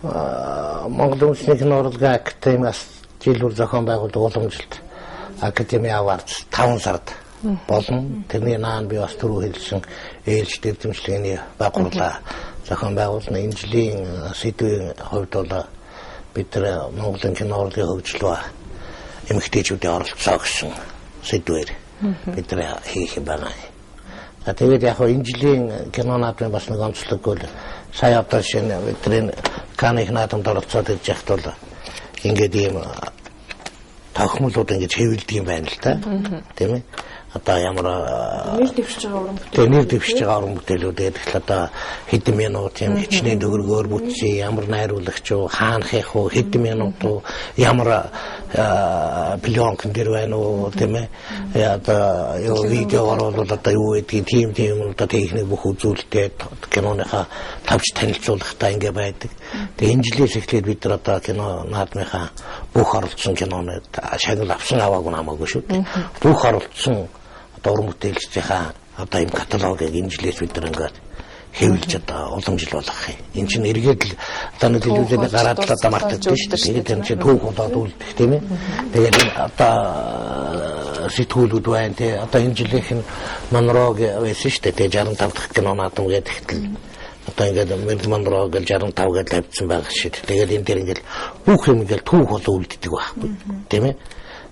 Монголын үндэсний кино урлагийн академиас жилүүр зохион байгуулдаг уламжилт академи аварц 5 сард болон тэрний наан би бас түрүү хэлсэн ээлж дэвтэмжлэгийн байгууллага зохион байгуулна. Энэ жилийн сэдвийн хувьд бол бид Монголын кино урлагийн хөгжлөө эмэгтэйчүүдийн оролцоо гэсэн сэдвээр бид хийх юм байна. За тэгээд яг энэ жилийн кино наадмын бас нэг онцлог бол сая одоо шинэ бидний Канны наадамд оролцоод ирж байхад бол ингээд ийм тохиомлууд ингэж хэвлдэг юм байна л да. Тийм ээ. Одоо ямар нэр дэвшиж байгаа уран бүтээлүүд гэдэг л одоо хэдэн минут юм хичнээн төгрөгөөр бүтсэн ямар найруулагч уу хаанхих уу хэдэн минут уу ямар пленкэн дээр байна уу тийм ээ одоо юу видео оруулаад одоо юу гэдгийг тийм одоо техник бүх үзүүлэлтэд киноныхаа тавч танилцуулгатай ингээ байдаг. Тэгээ энэ жилээс эхлээд бид нар одоо кино наадмынхаа бүх оролцсон кинонууд шагнал авсан аваагүй намаагүй шүү дээ. Бүх оролцсон уран бүтээлчдийнхаа одоо юм каталогыг энэ жилээс бид нар ингээд хэвлэж одоо уламжлуулах юм. Энэ чинь эргээд л одоо нэг телевизээр гараад л одоо мартагдсан шүү дээ. Тэгээд энэ чинь түүх болоод үлдэх тийм ээ. Тэгээд одоо сэтгүүлүүд байна тий. Одоо энэ жилийнх нь Монрог байсан шүү дээ. Тэгээд 65 дахь кино наадам гэдэг л одоо ингээд Монрог гэл 65 гэж тавьсан байгаа шүү дээ. Тэгээд энэ дээр ингээд бүх юм ингээд түүх болоо үлддэг байхгүй тийм ээ.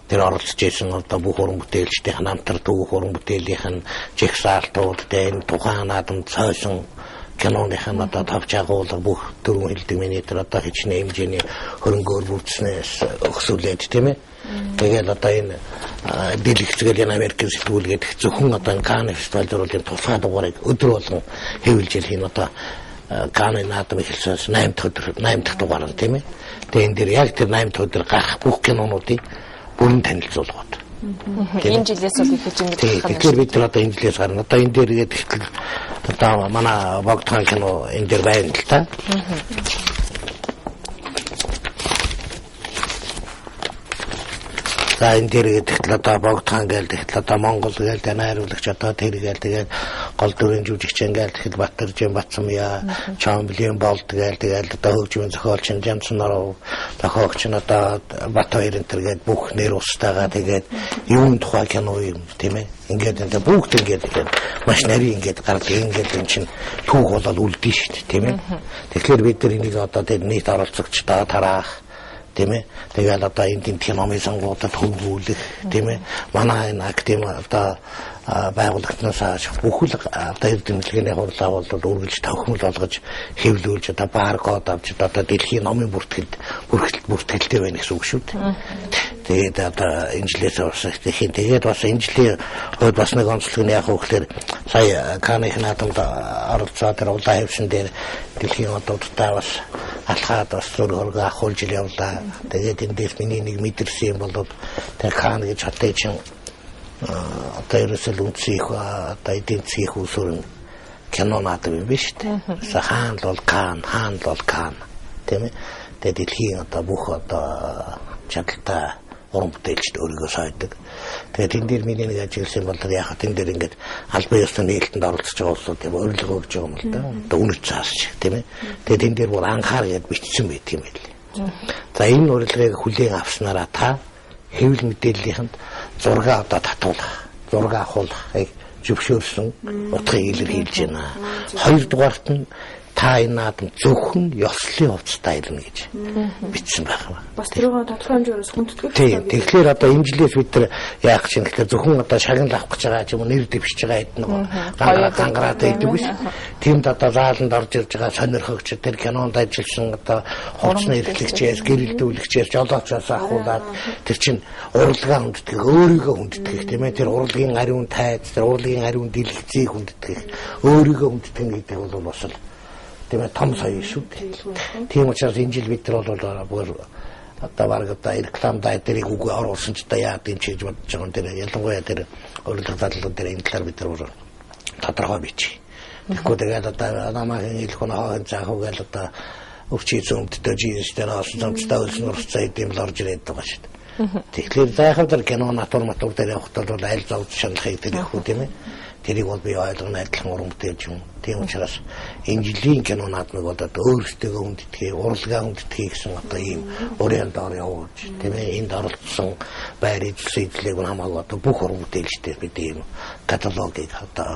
Тэр оролцож ирсэн одоо бүх уран бүтээлчдийн намтар түүх уран бүтээлийнх нь жигсаалтууд энэ тухайн наадамд цойсон киноных нь одоо тавч агуулга бүх дөрвөн хэлдэг миний тэр одоо хичнээн хэмжээний хөрөнгөөр бүрдснээс өксүүлээд тийм ээ. Тэгээд одоо энэ дэлгэцгээл энэ Америкийн сэтгүүлгээд зөвхөн одоо Канны фестиваль зурвалын тусгай дугаарыг өдөр болгон хэвлэж ирэх юм одоо Канны наадам эхэлсээс 8 дахь дугаар нь тийм ээ. Тэгээд энэ дээр яг тэр 8 дахь өдөр гарах бүх кинонуудыг бүрэн танилцуулгууд. Энэ жилээс бол ихэж ингэж байна. Тэгэхээр бид нар одоо энэ жилээс гарна. Одоо энэ дээр гээд ихтэл одоо манай Богдхан кино энэ дээр байна л та. За энэ дээр гээд ихтэл одоо Богдхан гээл ихтэл одоо Монгол гээл найруулагч одоо тэр гээл тэгээд гол дүрийн жүжигч ингээл тэгэхэд Батэржин Батсамья, Чамблин болд тэгэл одоо хөгжмийн зохиолч Жанцнаров зохиогч нь одоо Бат хоёрын тэргээд бүх нэр устайгаа тэгээд юун тухай кино юм тийм ээ. Ингээд энэ бүгд ингээд маш нарийн ингээд гардаг ингээд энэ чинь түүх болол үлдэн шүү дээ тийм ээ. Тэгэхээр бид нар энийг одоо тэр нийт оролцогчдоо тараах тийм ээ. Тэгээд одоо энэ киномын сонгуудад хөнгүүлэх тийм ээ. Манай энэ актив одоо байгууллагатнаас бүхэл одоо эрдэмтлийн хурлаа бол үргэлж тохиомл болгож хэвлүүлж одоо баркод авч одоо дэлхийн номын бүртгэлтэй байна гэсэн үг шүү дээ. Тэгээд одоо энэ жилээс бас тэгээд бас энэ жилийн хувьд бас нэг онцлог нь яг хөөхлөөр сая Канны наадамд оролцоод тэр улаан хевсэн дээр дэлхийн одуудтай бас алхаад бас зураг авахулж явлаа. Тэгээд энэ дэс миний нэг мэдэрсэн юм бол тэр Кан гэж хотын чинь одоо ерөөсөө үнцгийх одоо эдийн засгийн усүрэн кино наадам юм биш үү? Хаан бол Кан тийм ээ. Тэгээд дэлхийн одоо бүх одоо чадaltaй уран бүтээлчд өөрийгөө сойдог. Тэгээд энэ дээр миний нэг ажигласан бол яг энэ дээр ингээд албан ёсны нээлтэнд оролцож байгаа улсууд тийм өөрлөгөө өгж байгаа юм л да. Одоо үнэт цаас шиг тийм ээ. Тэгээд энэ дээр бүр анхаар гээд бичсэн байдаг юм байл. За энэ урилгыг хүлээн авснараа та хэвлэл мэдээллийнхэнд зураг одоо татуулах, зураг авахыг зөвшөөрсөн утгыг илэрхийлж байна. Хоёрдугаарт нь та энэ наадам зөвхөн ёслолын хувцастай ирнэ гэж бичсэн байна. Бас тэрийг тодорхой хэмжээгээр хүндэтгэх. Тийм. Тэгэхээр одоо энэ жилээс бид нар яах гэж нэхлээр зөвхөн одоо шагнал авах гэж байгаа юм уу нэр дэвшиж байгаа хэд нэг гангараад байдаг биш. Тиймд одоо зааланд орж ирж байгаа сонирхогч тэр кинонд ажилласан одоо хувцсны эрхлэгчээс, гэрэлдүүлэгчээс, жолоочоос ахуулаад тэр чинь урлагаа хүндэтгэх, өөрийгөө хүндэтгэх тийм ээ. Тэр урлагийн ариун тайз, тэр урлагийн ариун дэлгэцийг хүндэтгэх, өөрийгөө хүндэтгэх гэдэг бол бас л тийм ээ том соёл шүү дээ. Тийм учраас энэ жил бид нар бол одоо баг одоо реклам дайтерийг үгүй оруулсан ч одоо яа гэм чи гэж бодож байгаа юм дээр ялангуяа тэр урилга задлал дээр энэ талаар бид нар тодорхой бичиж. Тэгэхгүй тэгээд одоо намайг хэлэх нь хаахан заах уу гэж одоо өвчий зөмдтэй жинстэй наасан зөмдтэй үлсэн урцаа идэм л орж ирээд байгаа шүү дээ. Тэгэхээр заахад тэр кино натур дээр явахтаа бол аль зовж шаналхыг тэр их үү тийм ээ. Тэрийг бол би ойлгоно адилхан уран бүтээлч юм. Тийм учраас энэ жилийн кино наадмыг бол одоо өөрсдөө хүндэтгэе, урлагаа хүндэтгэе гэсэн одоо ийм өрөөнд ор явуулж тийм ээ. Энд оролцсон байр эзлэлийг хамаагүй одоо бүх уран бүтээлчтэй бид ийм каталогыг одоо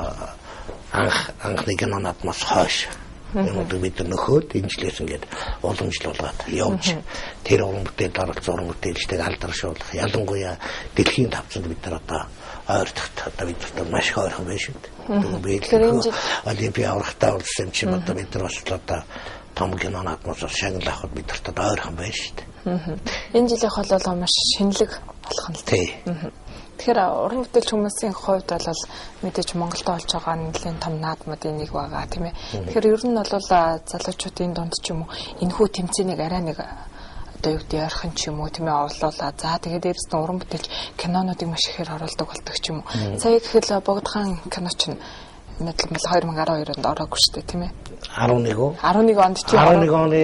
анхны кино наадмаас хойш юмд бид нөхөд энэ жилээс ингээд олон жил болгоод явж тэр уран бүтээлд оролцсон уран бүтээлчтэйг алдаршуулах ялангуяа дэлхийн тавцанд бид нар одоо ойртогт одоо бид нар маш их ойрхон байна шүү дээ. Тэгээд Олимпиа аврахтаа болсон чинь одоо бид нар бас одоо том кино наадмаас шагнал авахд бид нарт одоо ойрхон байна шүү дээ. Энэ жилийнх бол маш шинэлэг болох нь л дээ. Тэгэхээр уран бүтээлч хүмүүсийн хувьд бол мэдээж Монголд болж байгаа нэлийн том наадмуудын нэг байгаа тийм ээ. Тэгэхээр ер нь бол залуучуудын дунд ч юм уу энэхүү тэмцээнийг арай нэг одоо юу гэдэг ярих ч юм уу тийм ээ орлуулаа. За тэгээд дээрс нь уран бүтээлч кинонуудыг маш ихээр оруулдаг болдог ч юм уу. Сая гэхэл Богдхан кино чинь мэдлэмэл 2012 онд ороогүй шүү дээ тийм ээ. 11 онд тийм 11 оны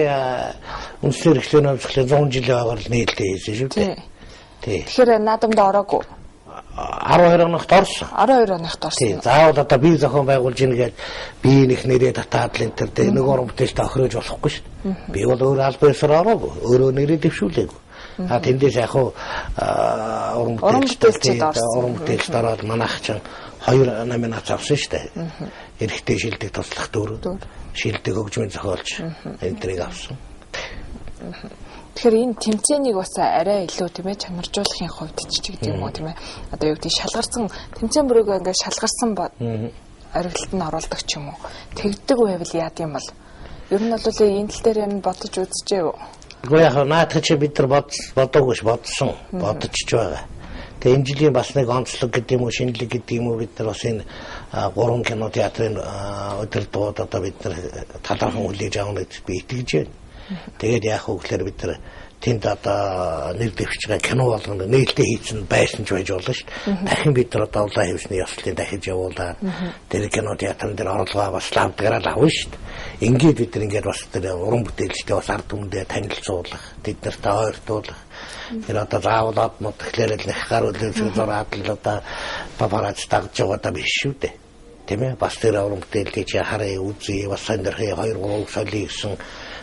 үндэслэл эрхлэн өмсгөлийн 100 жилийн агаар нээлттэй хийсэн шүү дээ. Тий. Тэгэхээр наадамд ороогүй 12 оногт орсон. 12 оногт орсон. Тийм. Заавал одоо бие зохион байгуулж ийнгээд бие нэг нэрээ татаад л энэ төр нэг уран бүтээлтэй охирож болохгүй шүү дээ. Би бол өөрөө албан ёсоор ороогүй. Өөрөө нэрээ дэвшүүлээгүй. Тэндээс яг уран бүтээлчд ороод манайх чинь 2 номинац авсан шүү дээ. Эрэгтэй шилдэг туслах дөрөв. Шилдэг хөгжмийн зохиолч энэ төрийг авсан. Тэгэхээр энэ тэмцээнийг бас арай илүү тийм ээ чанаржуулахын хувьд ч гэдэг юм уу тийм ээ. Одоо юу гэдэг шалгарсан тэмцээн бүрийгөө ингээд шалгарсан оргилд нь оруулдаг ч юм уу. Тэгдэг байвал яад юм бол ер нь бол энэ тал дээр юм бодож үзчихээ юу? Гэхдээ яг наадах чи бид нар бодоогүй ш бодсон. Бодож байгаа. Тэгээ энэ жилийн бас нэг онцлог гэдэг юм уу шинэлэг гэдэг юм уу бид нар бас энэ 3 кино театрын өдөртүүд одоо бид нар талархан хүлээж авах гэж би итгэж байна. Тэгээд яах вэ гэхээр бид нар тэнд одоо нэр дэвшиж байгаа кино болгоно нээлттэй хийсэн байсан ч байж болно шүү дээ. Дахин бид нар одоо улаан хевсний ёслолыг дахиж явуулаад тэр кино театрын дээр орлогоо бас лавдгараад авна шүү дээ. Ингээд бид нар ингээд бас тэр уран бүтээлчтэй бас ард түмэндээ танилцуулах, тэд нартай ойртуулах. Тэр одоо заавал мод тэгэхээр л их гар үлэмжиг зураад л одоо папарац дагж байгаа даа биш шүү дээ. тийм ээ бас тэр уран бүтээлтэй чи харъя үзье бас сонирхъя 2-3 солио гэсэн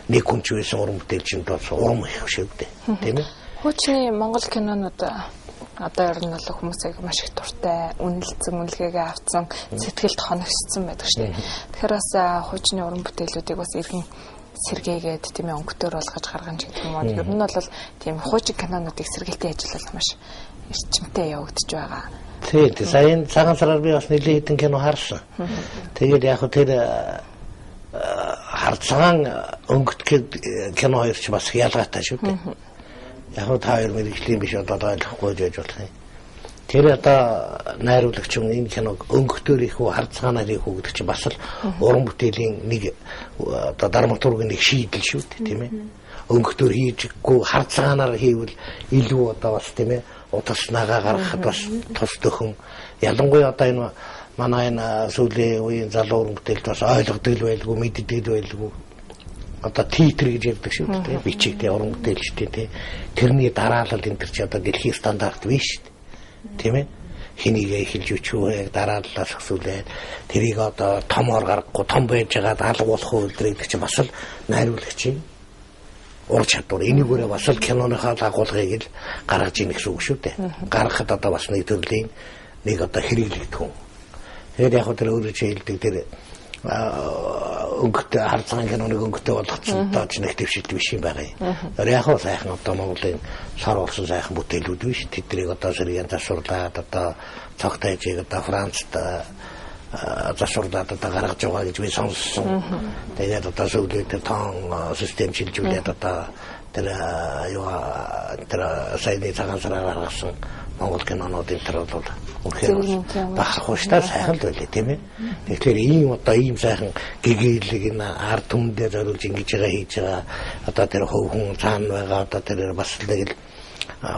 нэг хүн ч байсан уран бүтээлчинд бас урам их шиг дээ тийм ээ Хуучны Монгол кинонууд одоо ер нь бол хүмүүсийг маш их дуртай, үнэлсэн, үнэлгээгээ авсан, сэтгэлд хоногссон байдаг шүү дээ. Тэгэхээр бас хуучны уран бүтээлүүдийг бас иргэн сэргээгээд тийм ээ өнгөтөр болгож гаргана ч гэх юм уу. Ер нь бол тийм хуучин кинонуудыг сэргээлтийн ажил маш эрчимтэй явагдаж байгаа. Тийм сайн цагаан сараар би бас нэлээд хэдэн кино харсан. Тэгээд яг хөө тэр харцаан өнгөт кино хоёр ч бас ялгаатай шүү дээ. Яг нь та хоёр мэрэгжлийн биш одоо ойлгохгүй байж болох юм. Тэр одоо найруулагч энэ киног өнгөтөр их үү харцгаанаар их үү гэдэг чинь бас л уран бүтээлийн нэг одоо драматургийн нэг шийдэл шүү дээ тийм ээ. Өнгөтөр хийжгүй харцгаанаар хийвэл илүү одоо бас тийм ээ утаснаагаа гаргахад бас тус төхөн ялангуяа одоо энэ манай энэ сүүлийн үеийн залуу уран бүтээлд бас ойлгодог л байлгүй мэддэг л байлгүй одоо театр гэж ярьдаг шүү дээ бичигтэй уран бүтээлчтэй тийм тэрний дараалал энэ төр чи одоо дэлхийн стандарт биш шүү дээ тийм ээ хэнийг эхэлж өчөө дарааллаас өсвөлээд тэрийг одоо томоор гаргахгүй том байж байгаа алга болох үйлдвэр гэдэг чинь бас л найруулагчийн ур чадвар энийгээрээ бас л киноныхаа дагуулгыг л гаргаж ийн гэсэн үг шүү дээ гаргахад одоо бас нэг төрлийн нэг одоо хэрэглэгдэх хүн тэгээд яг тэр өөрөө хэлдэг тэр өнгөтэй харцаан киноныг өнгөтэй болгоцсон дооч нэг төвшилт биш юм байгаа юм. Яг хоо сайхан одоо Монголын сар орсон сайхан бүтээлүүд биш. Тэднийг одоо сэргийн засварлаад одоо цогтойжийг одоо Францд засварлаад одоо гаргаж байгаа гэж би сонссон. Тэгээд одоо сүүлдээ тоон систем шилжүүлээд одоо тэр сайдны цагаан сараар гаргасан Монгол кинонуудын тэр бол үнэхээр бахархууштай сайхан л байлээ тийм ээ. Тэгэхээр ийм одоо ийм сайхан гэгээлэг энэ ард түмэндээ зориулж ингэж байгаа хийж байгаа одоо тэр хөв хүн цаана байгаа одоо тэр бас л нэг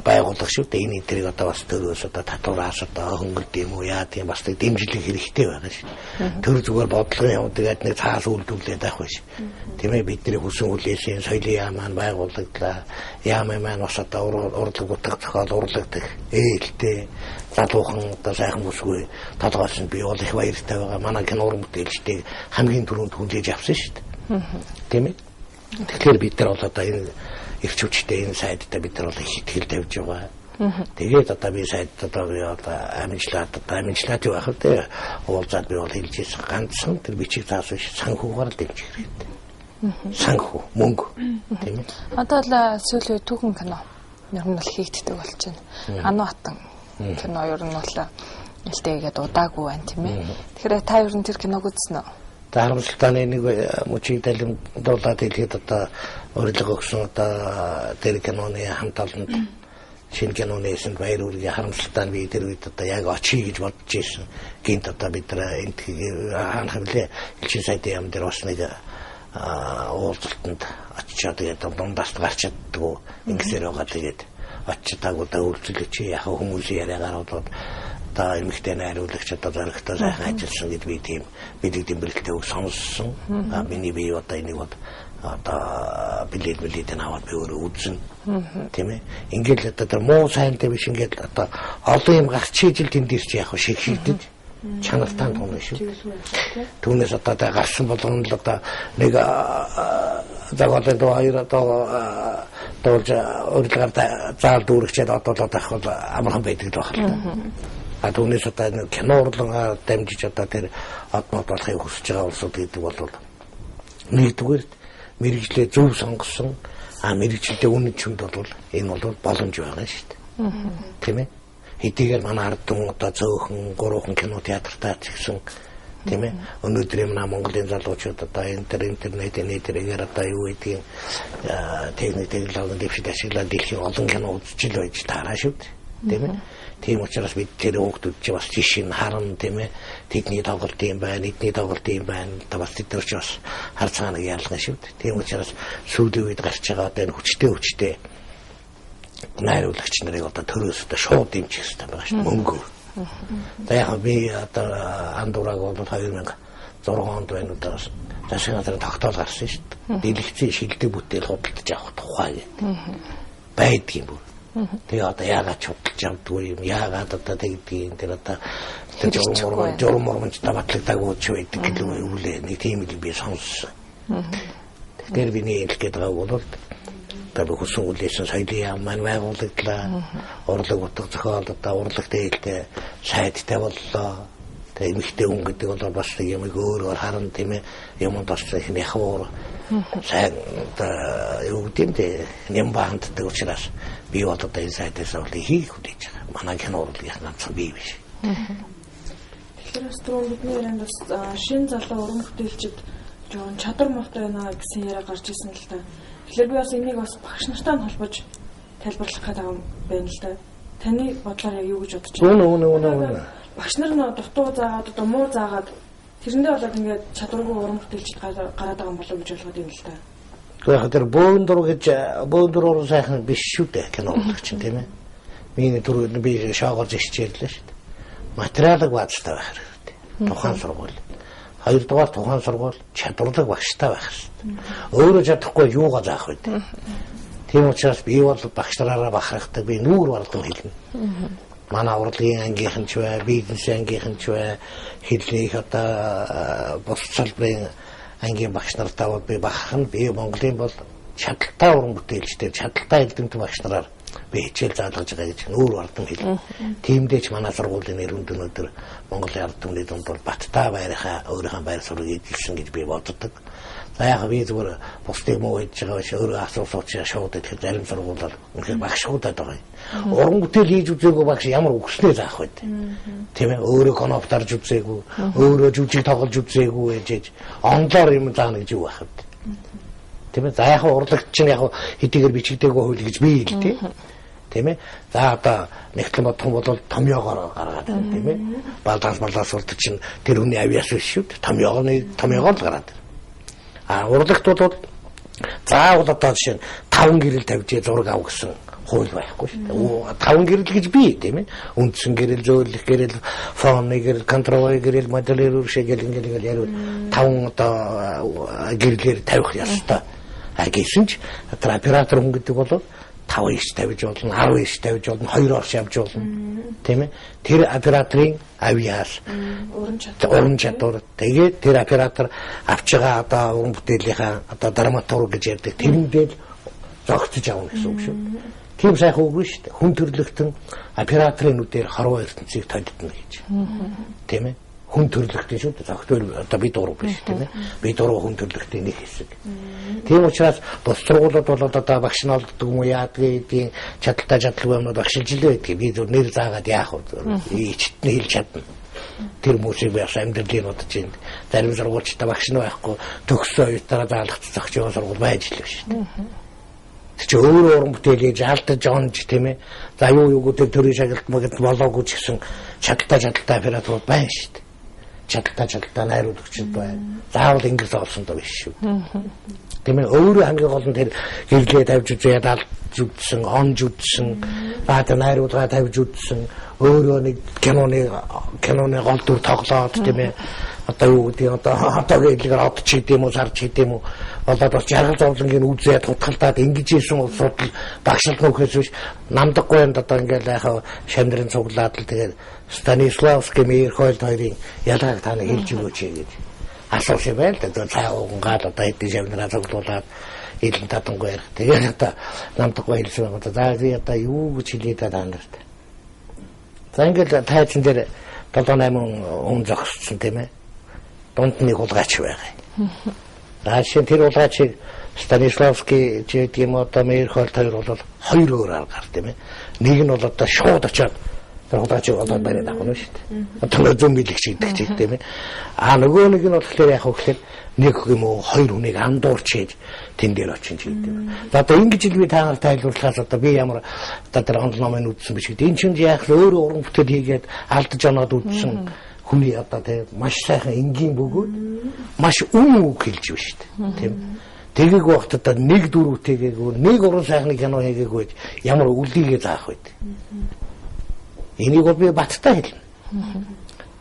байгууллага шүү дээ. Энэ тэрийг одоо бас төрөөс одоо татвараас одоо хөнгөлт юм уу яа тийм бас нэг дэмжлэг хэрэгтэй байгаа шүү. Тэр зүгээр бодлого явуулдаг нэг цаас үйлдвэрлээд байх биш. Тийм ээ бидний хүсэн хүлээсэн соёлын яам маань байгууллагдлаа. Яам маань бас одоо урлаг утга зохиол урлагдах ээлтэй залуухан одоо сайхан бүсгүй толгоос нь би бол их баяртай байгаа. Манай кино уран бүтээлчдийг хамгийн түрүүнд хүлээж авсан шүү дээ. Тийм ээ. Тэгэхээр бид нар бол одоо энэ ирч хүчтэй энэ сайдтай бид нар бол их итгэл тавьж байгаа. Тэгээд одоо би сайд одоо би одоо амжилтад юу ахав те уулзаад би бол хэлж ирсэн ганцхан тэр бичиг заасан санхүүгээр л дэмжих хэрэгтэй. Санхүү мөнгө тийм ээ. Одоо л сүүлийн түүхэн кино ер нь бол хийгддэг болж байна. Ану хатан кино ер нь бол нэлтэйгээд удаагүй байна тийм ээ. Тэгэхээр та ер нь тэр киног үзсэн үү? Харамсалтай нэг мөчиг далимдуулаад хэлэхэд одоо урилга өгсөн одоо тэр киноны хамт олонд шинэ киноны эсэнд баяр үргээ харамсалтай би тэр үед одоо яг очие гэж бодож ирсэн. Гинт одоо бид энэ хаана хэмлээ элчин сайдын яам дээр бас нэг уулзалтанд очичаад тэгээд дундаас гарч чаддгүй ингэсээр байгаа тэгээд очиж тагуудаа үйлчлэгч яг хүмүүсийн яриагаар болоод одоо эмэгтэй найруулагч одоо зоригтой сайхан ажилласан гэд би тийм бидний дэмбэрэлтэй үг сонссон. Миний бие одоо энийг бол одоо билет аваад би өөрөө үзэн. Тийм ээ. Ингээл одоо тэр муу сайнтай биш ингээд одоо олон юм гарч ижил тэнд ирч яг шигшигдэж чанартай тунаа шүү. Түүнээс одоо гарсан болгоно л одоо нэг загалын доо хоёр одоо дуулж урилгаар заал дүүрэгчээд одоо тахвал амархан байдаг л байна. А түүнээс одоо кино урлагаар дамжиж одоо тэр однод болохыг хүсэж байгаа улсууд гэдэг бол нэгдүгээр мэрэгжлээ зөв сонгосон мэрэгжлээ үнэн чүнд бол энэ бол боломж байгаа шүү дээ. Тийм ээ. Хэдийгээр манай ард түмэн одоо зөөхөн 3хан кино театртаа згсэн тийм ээ. Өнөөдөр манай Монголын залуучууд одоо интернетийн нэтээр одоо юу гэдгийг техникийн дэвшил ашиглаад дэлхийн олон кино үзэж л байж таараа шүү дээ. Тийм ээ. Тийм учраас бид тэр хүүхдүүд чи бас жишээ нь харна тийм ээ. Тэдний тоглолт юм байна, эдний тоглолт юм байна. Та бас тэдэр ч бас харцгааныг ялгана шүү дээ. Тийм учраас сүүлийн үед гарч байгаа одоо энэ хүчтэй найруулагч нарыг одоо төрөөс одоо шууд дэмжих хэрэгтэй байгаа шүү дээ. Мөнгө. За яг би одоо андуураг бол 2006 онд байна одоо засгийн газрын тогтоол гарсан шүү дээ. Дэлгэцийн шилдэг бүтээл худалдаж авах тухай гэдэг. Байдгийн бүр. Тэгээ одоо яагаад чудалж явдгүй юм яагаад одоо тэгдгийг тэр одоо журмормч табатлагдаагүй ч байдаг гэдэг юм үлээ нэг тийм л би сонссон. Тэгэхээр би нэг хэлгээд байгаа бол одоо хүсэн үлээсэн соёлын яам маань байгуулагдлаа. Урлаг утга зохиол одоо урлаг дээлтэй сайдтай боллоо. Тэгээ эмэгтэй хүн гэдэг бол бас юм өөрөөр харан тийм ээ юмд бас их нэхвор сайн юу гэдэг нэм баанддаг учраас би одоо энэ сайдаас бол хийх хүлээж байгаа. Манай кино урлагийн ганцхан бий биш. Тэгэхээр бас түрүү бидний ярианд бас шин залуу уран бүтээлчид жоон чадвар муутай байна гэсэн яриа гарч ирсэн л та. Тэгэхээр би бас энийг бас багш нартай нь холбож тайлбарлах гэдэг юм байна л да. Таны бодлоор яг юу гэж бодож байна? Үнэ. Багш нар нь дутуу заагаад одоо муу заагаад тэрэндээ болоод ингээд чадваргүй уран бүтээлчд гараад байгаа юм болов уу гэж ойлгоод юм л да. Тэгэхээр тэр бөөндөрөөр сайхан биш шүү дээ кино урлагч тийм ээ. Миний түрүү би шаагуулж ичээлээ шүү дээ. Материалыг баазтай байх хэрэгтэй. Тухайн сургууль. Хоёрдугаар тухайн сургууль чадварлаг багштай байх хэрэгтэй. Өөрөө чадахгүй юугаа заах вэ? Тийм учраас би бол багш нараараа бахархдаг би нүүр бардам хэлнэ. Манай урлагийн ангийнхан ч бай, бизнес ангийнхан ч бай, хэллээх одоо бус салбарын ангийн багш нартай бол би бахархна. Би Монголын бол чадaltaй уран бүтээлчтэй, чадaltaй элдэмт багш нараар би хичээл заалгаж байгаа гэж нүүр бардам хэлнэ. Тиймдээч манай сургуулийн нэр хүнд өнөөдөр Монголын ард түмний дунд бол баттай байрхаа өөрийнхөө байр суурийг эзэлсэн гэж би боддог. За яг би зүгээр бусдыг муу хийж байгаа биш өөрөө асуусууч шууд тэгэхээр зарим сургуулиар үнэхээр багшуудад байгаа юм. Уран бүтээл хийж үзээгүй багш ямар өгснээ заах вэ? Тийм ээ өөрөө коноптарж үзээгүй, өөрөө жүжиг тоглож үзээгүй ээжээж онлоор юм заана гэж юу байх вэ? Тийм ээ за яг урлагч чинь яг хэдийгээр бичигдээгүй хөл гэж би хэлдэг. Тийм ээ за одоо нэгтлэн бодох бол томьёогоор гаргаад байна тийм ээ балданс урд чинь тэр хүний авьяас биш шүү томьёогоор л гараад. Урлагт бол заавал одоо жишээ 5 гэрэл тавьж зураг ав гэсэн хууль байхгүй шүү дээ. 5 гэрэл гэж бий тийм ээ. Үндсэн гэрэл, зөөлөх гэрэл, фоны гэрэл, контроль гэрэл, моделер үршээгэл ингээл яривал 5 одоо гэрлэр тавих ёстой. Гэсэн ч тэр оператор хүн гэдэг бол 5 иш тавьж болно, 10 иш тавьж болно, 2 орш явж болно. Тийм ээ. Тэр операторын авьяас уран чадвар тэгээд тэр оператор авч байгаа одоо уран бүтээлийнхаа одоо драматург гэж ярьдаг тэрэндээ зогтож авна гэсэн үг шүү. Тийм сайхан үг шүү дээ. Хүн төрлөختөн операторын нүдээр хорвоо ертөнцийг толдно гэж. Тийм ээ. Хүн төрлөختөн шүү дээ. Зогтол одоо би дуруу биш тийм ээ. Би дуруу хүн төрлөختийн нэг хэсэг. Тийм учраас бус сургуулиуд бол одоо багш нь олддог юм яадгийн чадaltaй юмнууд багшилжилээ байдгийг би зөв нэр заагаад яах вэ? Ичтний хэлж чадна. Тэр хүмүүсийг би амьдралын бодож байна. Зарим сургуульчтай багш нь байхгүй төгсөө оюутаараа заалгах зогч яваа сургууль байж л шүү дээ. Чи өөрөө уран бүтээлийг алдаж онж тийм ээ. За юу гэдэг төрийн шагналт магад болоогүй ч гэсэн чадaltaй оператор байна шүү дээ. Чадaltaй найруулагчд байна. Заавал ингэж олсон доо биш шүү. Тийм ээ өөрөө хамгийн гол нь тэр гэрлээ тавьж үзээд алж үзсэн, онж үзсэн, баата найруулга тавьж үзсэн, өөрөө нэг киноны гол дүр тоглоод тийм ээ. Одоо юу гэдэг одоо гэлгээр од ч хийдэм үү, сар ч хийдэм үү. Болоод бас жаргал зовлонгийн үзээд хутгалдаад ингэж ийсэн улсууд багшлах нөхөс биш намдаггүй юм одоо ингээл яхаа шамдрын цуглаад л тэгээд Станиславский Мейерхольд хоёрын ялгааг та нэг хэлж өгөөч гэж асуусан байл да цаагаад одоо хэдийн шамдраа цуглуулад илэн татангүй ярих. Тэгээд одоо намдаггүй хэлсэн байгаа. За би одоо юу гэж хэлээд та нарт. За ингээл тайзан дээр 7-8 хүн зогссон тийм ээ. Дунд нэг улгаач байгаа. Раашин тэр улгаачийг Станиславский гэдэг юм одоо Мейерхольд хоёр бол хоёр өөр аргаар тийм ээ. Нэг нь бол одоо шууд очиад тэр улгаачийг одоо бариад авах нь шүү дээ. Одоо зөмбөлөгч гэдэг чиг тийм ээ. Нөгөө нэг нь болохоор яг хөөхлөөр нэг юм уу хоёр хүнийг андуурч хийж тэн дээр очин ч гэдэг юм. За одоо ингэж л би та нарт тайлбарлахаас одоо би ямар одоо тэр онл номын үзсэн биш гэдэг. Энд чинь яг л өөрөө уран бүтээл хийгээд алдаж оноод үзсэн хүний одоо тийм маш сайхан энгийн бөгөөд маш үг хэлж байна шүү дээ. Тийм. Тэгээг багт одоо нэг дөрөвтэйгээгүй нэг уран сайхны кино хийгээгүй ямар үлдийгээ заах вэ? Энийг бол би баттай хэлнэ.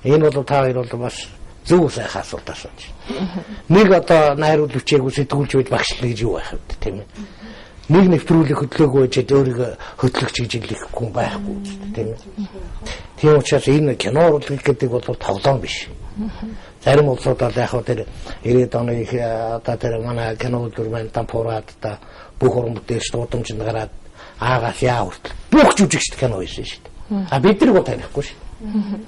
Энэ бол та хоёр бол бас зөв сайхан асуулт асууж. Нэг одоо найруулагчээгүй сэтгүүлж байж багшлах гэж юу байх вэ тийм ээ. нэг нэвтрүүлэх хөдлөөгүй байж өөрийгөө хөтлөгч гэж хэлэхгүй байхгүй тийм ээ. Тийм учраас энэ кино урлаг гэдэг бол тоглоом биш. Зарим улсуудад яг хөө тэр 90-ад оны их одоо тэр манай кино урлаг тампураад та бүх уран бүтээлч дуудамжинд гараад аагаас яа хүртэл бүх жүжигчд кино хийсэн шүү дээ. А бид нар гоо танихгүй шүү.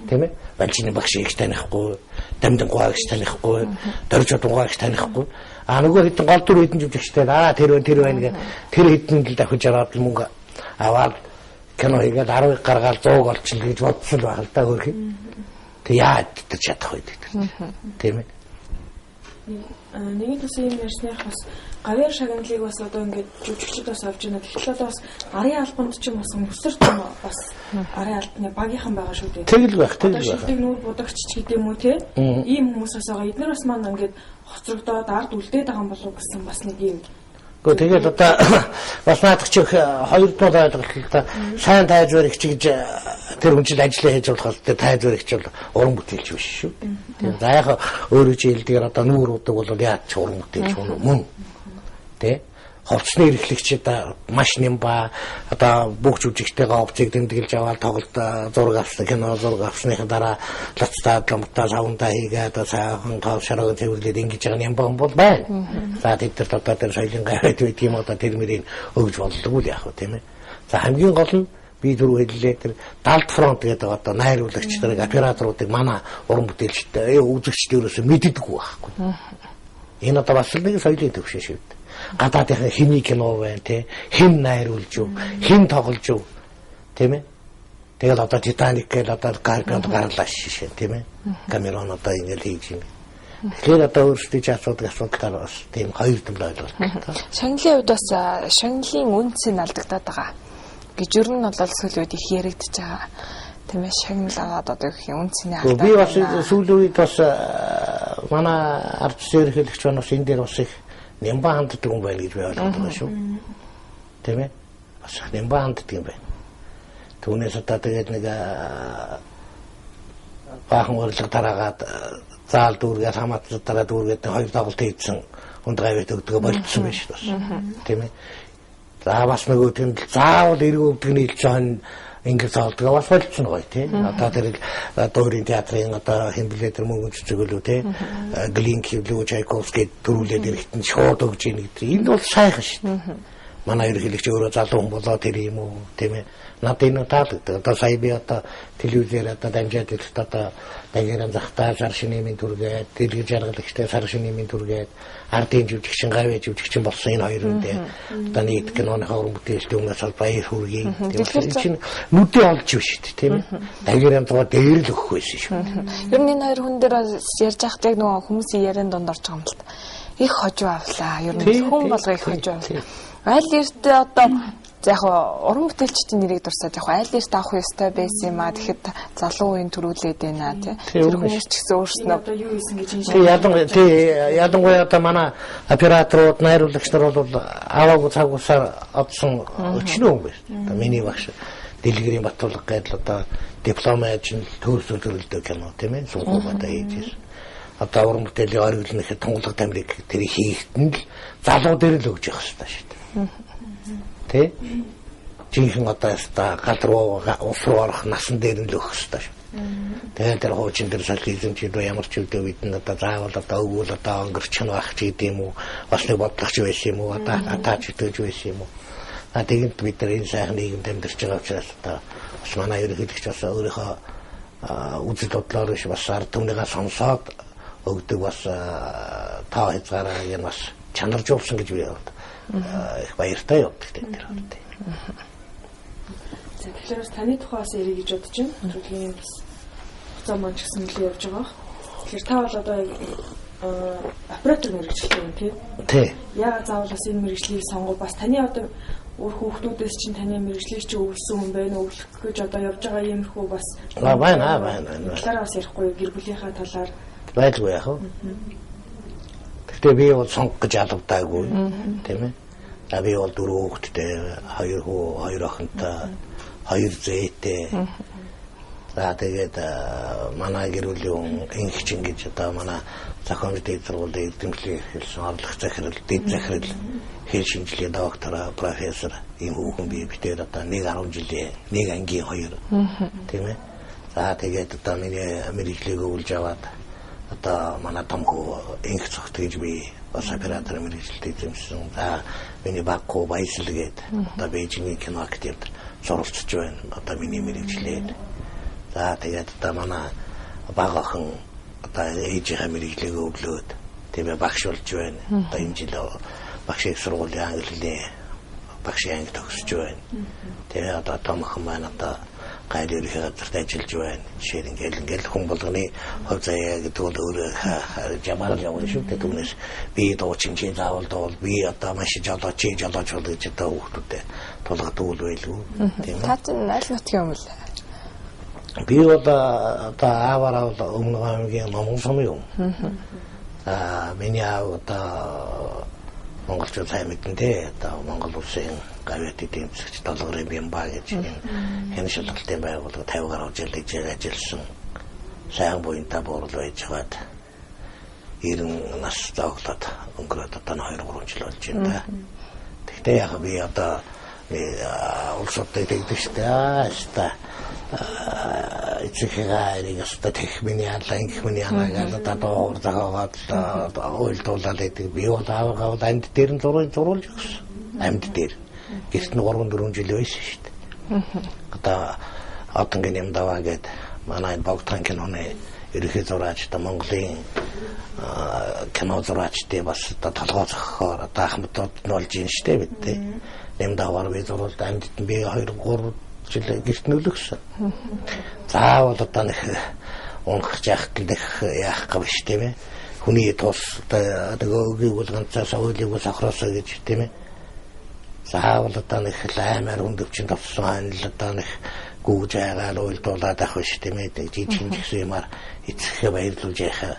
Тийм ээ. Балжины багш их танихгүй, дамдан гооч танихгүй, дөржод гооч танихгүй. А нөгөө хэдэн гол дүр хэдэн жүжигчтэй тэр байна гэх тэр хэдэн л давхиж аваад мөнгө аваад кино хийгээд 10 гаргаад 100 олчихно гэж бодсон байх л да хөрхий. Тэг яа гэж чадах вэ гэдэг. Тийм ээ. Нэгэн төсөө юм ярьсных бас гавьяар шагналыг бас одоо ингээд жүжигчд бас авч байна. Тэгэхээр одоо бас арын албанд ч юм бас өсөр том бас арын албаны багийнхан байгаа шүү дээ. Тэгэл байх. Шилдэг нүүр будагч ч гэдэм үү те. Ийм хүмүүс бас байгаа. Эдгээр бас маань ингээд хоцрогдоод ард үлдээд байгаа юм болов уу гэсэн бас нэг юм. Гэхдээ тэгээд одоо бас наадах чих хоёр дахь ойлголт л да. Сайн тайз баригч гэж тэр хүн чинь ажиллаа хийж болохоос тэр тайз баригч бол уран бүтээлч биш шүү. Тэгээд за яг өөрөө чи хэлдгээр одоо нүүр удаг бол яа ч уран бүтээлч мөн. Тэ ховцны эрхлэгчид маш нэмба одоо бүх жүжигчтэйгээ овцыг тэмдэглэж аваад тоглолт зураг авсан кино зураг авсныхаа дараа лацтаа гомтаа савндаа хийгээд сайхан тавшараа төвлөд ингэж байгаа юм бол байна. За тэдэрт одоо тэр соёлын гавьяд үйт юм одоо тэр мөрийг өгж болдгоо л яах вэ тийм ээ. За хамгийн гол нь би түрүү хэллээ тэр далд фронт гэдэг одоо найруулагч нарыг операторуудыг манай уран бүтээлчтэй үзэгчтэй ерөөсөө мэддэггүй байхгүй. Энэ одоо бас нэг соёлын төвшин шүү дээ. Гадаадынхаа хэний кино байна те хэн найруулж юу хэн тоглож юу тийм ээ. Тэгэл одоо Титаник гэдэг одоо гарлаа шишээ тийм ээ. Камерон одоо ингэж хийж юм. Тэгэхээр одоо өөрсдөө ч асуудал бас тийм хоёр төв ойлголт. Шагналын хувьд бас шагналын үнц нь алдагдаад байгаа. Гэж ер нь бол сүүлийн үед их яригдчихэж байгаа. Тийм ээ шагнал аваад одоо их үнцний алдаа. Би бас сүүлийн үед бас манай ард зэрэглэгч байна бас энэ дээр бас их нямба ханддаг юм байна гэж би ойлгоод байгаа шүү. Тийм ээ. Бас нямба ханддаг юм байна. Түүнээс одоо тэгээд нэг баахан урилга тараагаад заал дүүргээд хамаатал дараа дүүргээд хоёр тоглолт хийсэн хүнд гавьяд өгдөг болчихсон байж бас. Тийм ээ. За бас нөгөө тийм заавал эргүү өгдөг нийлж байгаа ингээд заалдаг бас болчихсон гоё тийм. Одоо тэр дуурийн театрын одоо хэмблээ тэр мөнгө цэцгэлүү тийм. Глинки Блүү Чайковский төрүүлээд ирэхтэн шууд өгж ийн гэдэг. Энэ бол сайхан шүү дээ. Манай ерөнхийлөгч өөрөө залуу хүн болоо тэр юм уу тийм ээ. Надад энэ таалагддаг. Одоо сая би одоо телевизээр одоо дамжаад ирэхэд одоо дагеран захтаа сар шинийн түргээд дэлгэр жаргалагчтай сар шинийн түргээд ардын жүжигчин гавьяа жүжигчин болсон энэ хоёр үндэ одоо нэг киноны уран бүтээлчтэй өмнөөс бол баяр хүргэе. Тэгэхээр чинь нүдээ олж биш шүү дээ тийм ээ. Дагеран зугаа дээр л өгөх байсан шүү. Ер нь энэ хоёр хүн дээр ярьж байхад яг нөгөө хүмүүсийн ярианд донд орж байгаа юм л та. Их хожуу авлаа. Ер нь хүн болго их хожуу авлаа. Аль эртээ одоо яг уран бүтээлчдийн нэрийг дурсаад яг аль эрт авах ёстой байсан юм аа. Тэгэхэд залуу үеийн төрүүлээд байна тий. Тэр хүмүүс ч гэсэн өөрснөө одоо юу хийсэн гэж энэ ядангуяа одоо манай операторууд найруулагч нар бол аваагүй цагуусаар одсон өчнөө хүн байна. Одоо миний багш Дэлгэрийн Батулга гэдэл одоо диплом ажил төрөлдөө кино тийм ээ. Сунгуудаа хийж. Одоо уран бүтээлийн ориглон ихэд тунгалаг тамирыг тэр хийхдээ л залуу дээр л өгж явах хэрэгтэй шүү дээ. Тэ? Жинхэнэ одоо гадруу ус руу орох насан дээр нь л өгөх хэрэгтэй шүү. Тэгээд тэр хуучин дээр социализм ч гэдэг ямар ч үедээ бид надад заавал одоо өгвөл одоо өнгөрч нь байх ч гэдэм үү. Бас нэг бодлогоч байсан юм уу? Одоо атаач идэж байсан юм уу? Тэгэд бид нар энэ сайхан нийгэмд амьдарч байгаа учраас одоо бас манай ерөнхийлөгч бас өөрийнхөө үзэл бодлоор биш бас ард түмнийгээ сонсоод өгдөг бас таа хязгаараа юм бас чанаржуулсан гэж би боддог. Их баяртай явдаг тийм тэр хот. За тэгэхээр таны тухай бас ярих гэж бодож байна. Төрлийн бас хугацаа маань ч гэсэн нэлээд явж байгаа. Тэгэхээр та бол одоо оператор мэргэжилтэй юм тийм. Тий. Яагаад заавал бас энэ мэргэжлийг сонгов? Бас таны одоо өөр хүүхдүүдээс чинь таны мэргэжлийг чи өвлсөн хүн байна уу? Өвлөх гэж одоо явж байгаа иймэрхүү бас байна. Талаар бас ярихгүй гэр бүлийнхаа талаар байлгүй яах вэ? Гэхдээ би бол сонгох гэж алавдаагүй тийм ээ. Би бол 4 хүүхэдтэй, 2 хүү, 2 охинтой, 2 зээтэй. За тэгээд манай гэр бүлийн инхчин гэж одоо манай зохиомж дэд сургуулийн эрдэмтлийн хэлсэн орлох захирал, дэд захирал, хэл шинжлэлийн доктор, профессор ийм хүүхэн бий битээр одоо 1-10 жилийн нэг ангийн 2 тийм ээ. За тэгээд одоо миний мэрэгжлийг өвлж аваад одоо манай том хүү инх цогт гэж би бас оператор мэрэгчлэлтэй эзэмшсэн. За миний баг хүү Баясал гээд одоо Бээжингийн кино академид суралцж байна. Одоо миний мэрэгчлээд. За тэгээд одоо манай баг охин одоо ээжийнхээ мэрэгжлийг өвлөөд тийм ээ багш болж байна. Одоо энэ жил багшийн сургуулийн англи хэлний багшийн анги төгсөж байна. Тэгээ одоо том охин маань одоо гайд ерөнхий газарт ажиллаж байна. Жишээ нь ингээл хүн болгоны хувь заяа гэдэг бол өөрөө жамаар явна шүү дээ. Түүнээс би дуучин чинь заавал дуул би одоо маш жолооч бол гэж одоо хүүхдүүдэд тулгадаг үл байлгүй. Тийм ээ. Та чинь аль нутгийн юм бэ? Би одоо аавараа өмнө аймгийн Монгол сумын юм. Миний аав одоо монголчууд сайн мэднэ дээ. Одоо Монгол улсын гавьяат эдийн засагч долгорын Бямба гэж хэн шалгалтын байгууллага 50 гаруй жил ажилласан. Сайн буянтай буурал байж хаад 90 нас зоглоод өнгөрөөд одоо 2-3 жил болж байна. Тэгтээ яг би одоо улсуудтай тэгдэг штэ. Эцэггээ яста тех миний аланг миний анагаар одоо заагаад ойлдуулаад байдаг. Би бол аавгаа амьд дээр нь зурулж өгсөн. Амьд дээр. Гэрт нь 3-4 жил байсан шүү дээ. Одоо одонгийн юм даваа гээд манай Богдхан киноны ерөнхий зураач та Монголын кино зураачдын бас одоо толгой зохихоор одоо ахмадууд нь болж ийн штэ бид юм даваар би зурулд амьд би 2-3 жил гэрт нь өлгсөн. Заавал одоо нэг унах жахт дэх яах гав ш тийм ээ. Хүний тус одоо өгөөг ганцаас ойлыг сохроосоо гэж тийм ээ. Заавал одоо нэг аймаар өндөвчин товсон л одоо нэг гүүж айгаар ойлдуулаад авах ш тийм ээ. Жижиг гэсэн юмар эцэхээ баярлуулж яхаа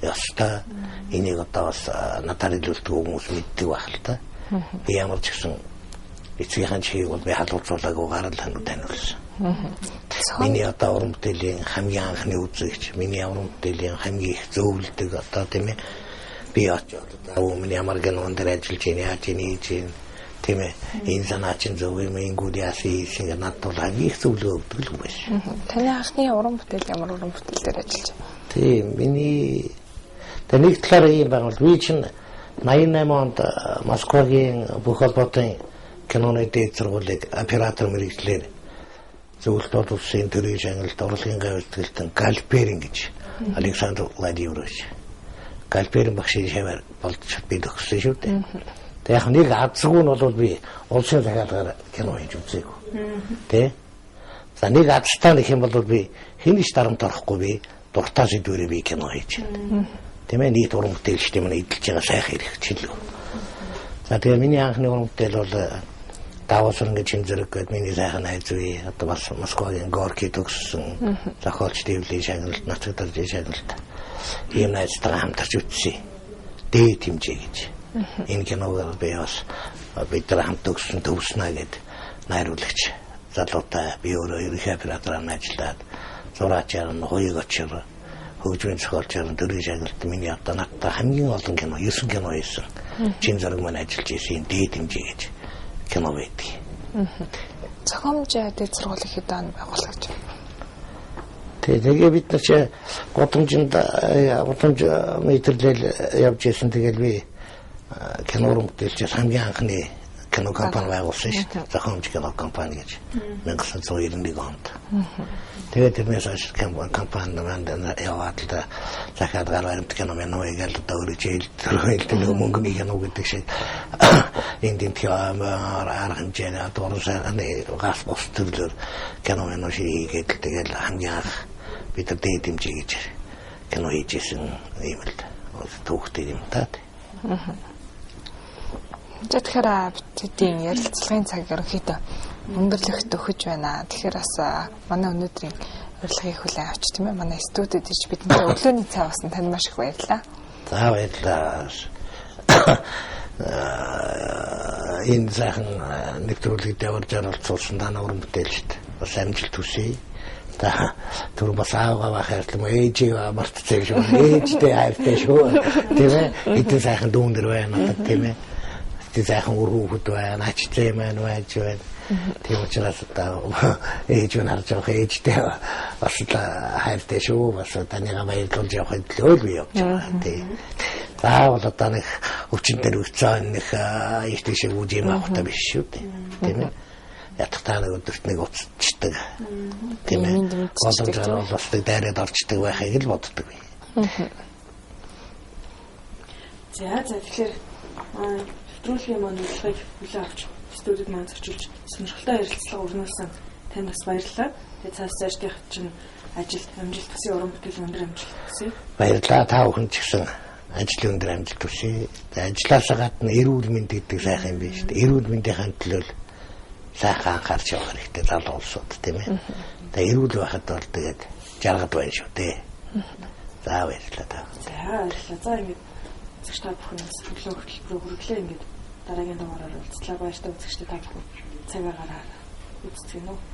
яста энийг одоо бас надад илүүлдэг хүмүүс мэддэг байх л та. Би ямар ч гэсэн эцгийнхэн чийг бол би халуурцуулаагүй гарал ханууд таниулсан. Миний одоо уран бүтээлийн хамгийн анхны үзэгч, миний уран бүтээлийн хамгийн их зөвлөдөг одоо тийм ээ. Би очоод миний ямар гэнэн дээр ажиллаж яаж хийж тийм ээ. Энэ санаачин зөв юм ингүүд яасан шиг надад бол хамгийн их зөвлөгөө өгдөг л байсан. Таны анхны уран бүтээл ямар уран бүтээл дээр ажиллаж байна? Тийм миний нэг талаар юм байна бол би чинь 88 онд Москвагийн бүх холбоотой киноны дэд сургуулийг оператор мэрэгчлэр зөвлөлт улсын төрийн шагналд урлагийн гавьтгэлтэн Галперин гэж Александр Владимирович Галперин багшийн шавар болж би төгссөн шүү дээ. Тэг яг нэг азгүй нь бол би улсын захиалгаар кино хийж үзээгүй. Тэ? За нэг азтай нэг юм бол би хинэж дарамт орохгүй би дуртай сэдвэрээ би кино хийж байна. Тийм ээ нийт уран бүтээлчтэй мань эдэлж байгаа сайхан хэрэгчлээ. За тэгээ миний анхны уран бүтээл бол Давасан гэж юм зэрэг гээд миний сайхан найз үе одоо бас Москвагийн Горки төгссөн зохиолч дэвлийн шагналд нацгдарлын шагналд ийм найзтайгаа хамтарч үтсэн. Дээд хэмжээ гэж. Энэ киног би бас бид нар хамт төгснө гэд найруулагч залуутай би өөрөө ерөнхий оператораар ажиллаад зураачаар нь хоёуг очир хөгжмийн зохиолчоор нь төрийн шагналд миний одоо надтай хамгийн олон кино 9 кино хийсэн. Чин зураг маань ажиллаж ирсэн дээд хэмжээ гэж кино байдаг. Зохиомж дэд сургуулийн хэд он байгуулагдаж байна? Тэгээ бид нар чи гудамжинд мэдэрлэл явж ирсэн. Тэгэл би кино уран бүтээлч хамгийн анхны кино компани байгуулсан шүү дээ. Зохиомж кино компани гэж 1991 онд. Тэгээд тэрнээс хойш компани маань яваад л захиад гараад кино мэнүүгээл одоо өөрөж мөнгөний кино гэдэг шиг энэ тиймэр арга хэмжээний дурсаны гас бос төрлөөр кино мэнүү хийгээд тэгэл хамгийн анх бид нар дээд хэмжээ гэж кино хийжсэн юм л түүхтэй юм таа. Тэгэхээр бидний ярилцлагын цаг ерөнхийдөө өндөрлөгт өгч байна. Тэгэхээр бас манай өнөөдрийн урилгыг хүлээн авч тийм ээ. Манай студид иж бидэнтэй өглөөний цай уусан танд маш их баярлалаа. За баярлалаа. Энэ сайхан нэвтрүүлэгт явж оролцуулсан танай уран бүтээлчд бас амжилт хүсье. түр бас аавгаа хайрлам ээжийг мартчихсан шүү. Ээжтэй хайртай шүү. Тийм ээ. Эдгээр сайхан дүүн дэр байна надад тийм ээ. Эдгээр сайхан өрхөөхд байна. Ачтай маань байж байна. Тийм учраас ээж нь харж байгаа ээжтэй бас хайртай шүү. Бас танайгаа баярлуулж явах төлөө би явж байгаа. Тийм. Заавал одоо нэг өвчин дээр үцэн нэг их тийш үгүй юм авах та биш шүү дээ. Тийм ээ. Ятгатаа нэг өдөрт нэг уцчдаг. Тийм ээ. Голомжоор бас дайраад орчдөг байхыг л боддог би. За тэгэхээр нэвтрүүлгийн маань урилгыг хүлээн авч студид маань зочилж сонирхолтой ярилцлага өрнүүлсэн танд бас баярлалаа. Тэгээд цааш цаашдынх чинь ажилд амжилт хүсье, уран бүтээл өндөр амжилт хүсье. Баярлалаа та бүхэн ч гэсэн ажил өндөр амжилт хүсье. Ажлаасаа гадна эрүүл мэнд гэдэг сайхан юм биш үү? Эрүүл мэндийн төлөө сайхан анхаарч явах хэрэгтэй залуу улсууд тийм ээ. Тэгээ эрүүл байхад бол тэгээд жаргад байна шүү дээ. За баярлалаа та. За баярлалаа. За ингэж зөвхөн та бүхнээс өглөө хөтөлбөрөөр хүргэлээ ингэж дараагийн дугаараар уулзлаа. Баяртай үзэгчдээ та бүхэн цагаар гараад үзтгэн үү.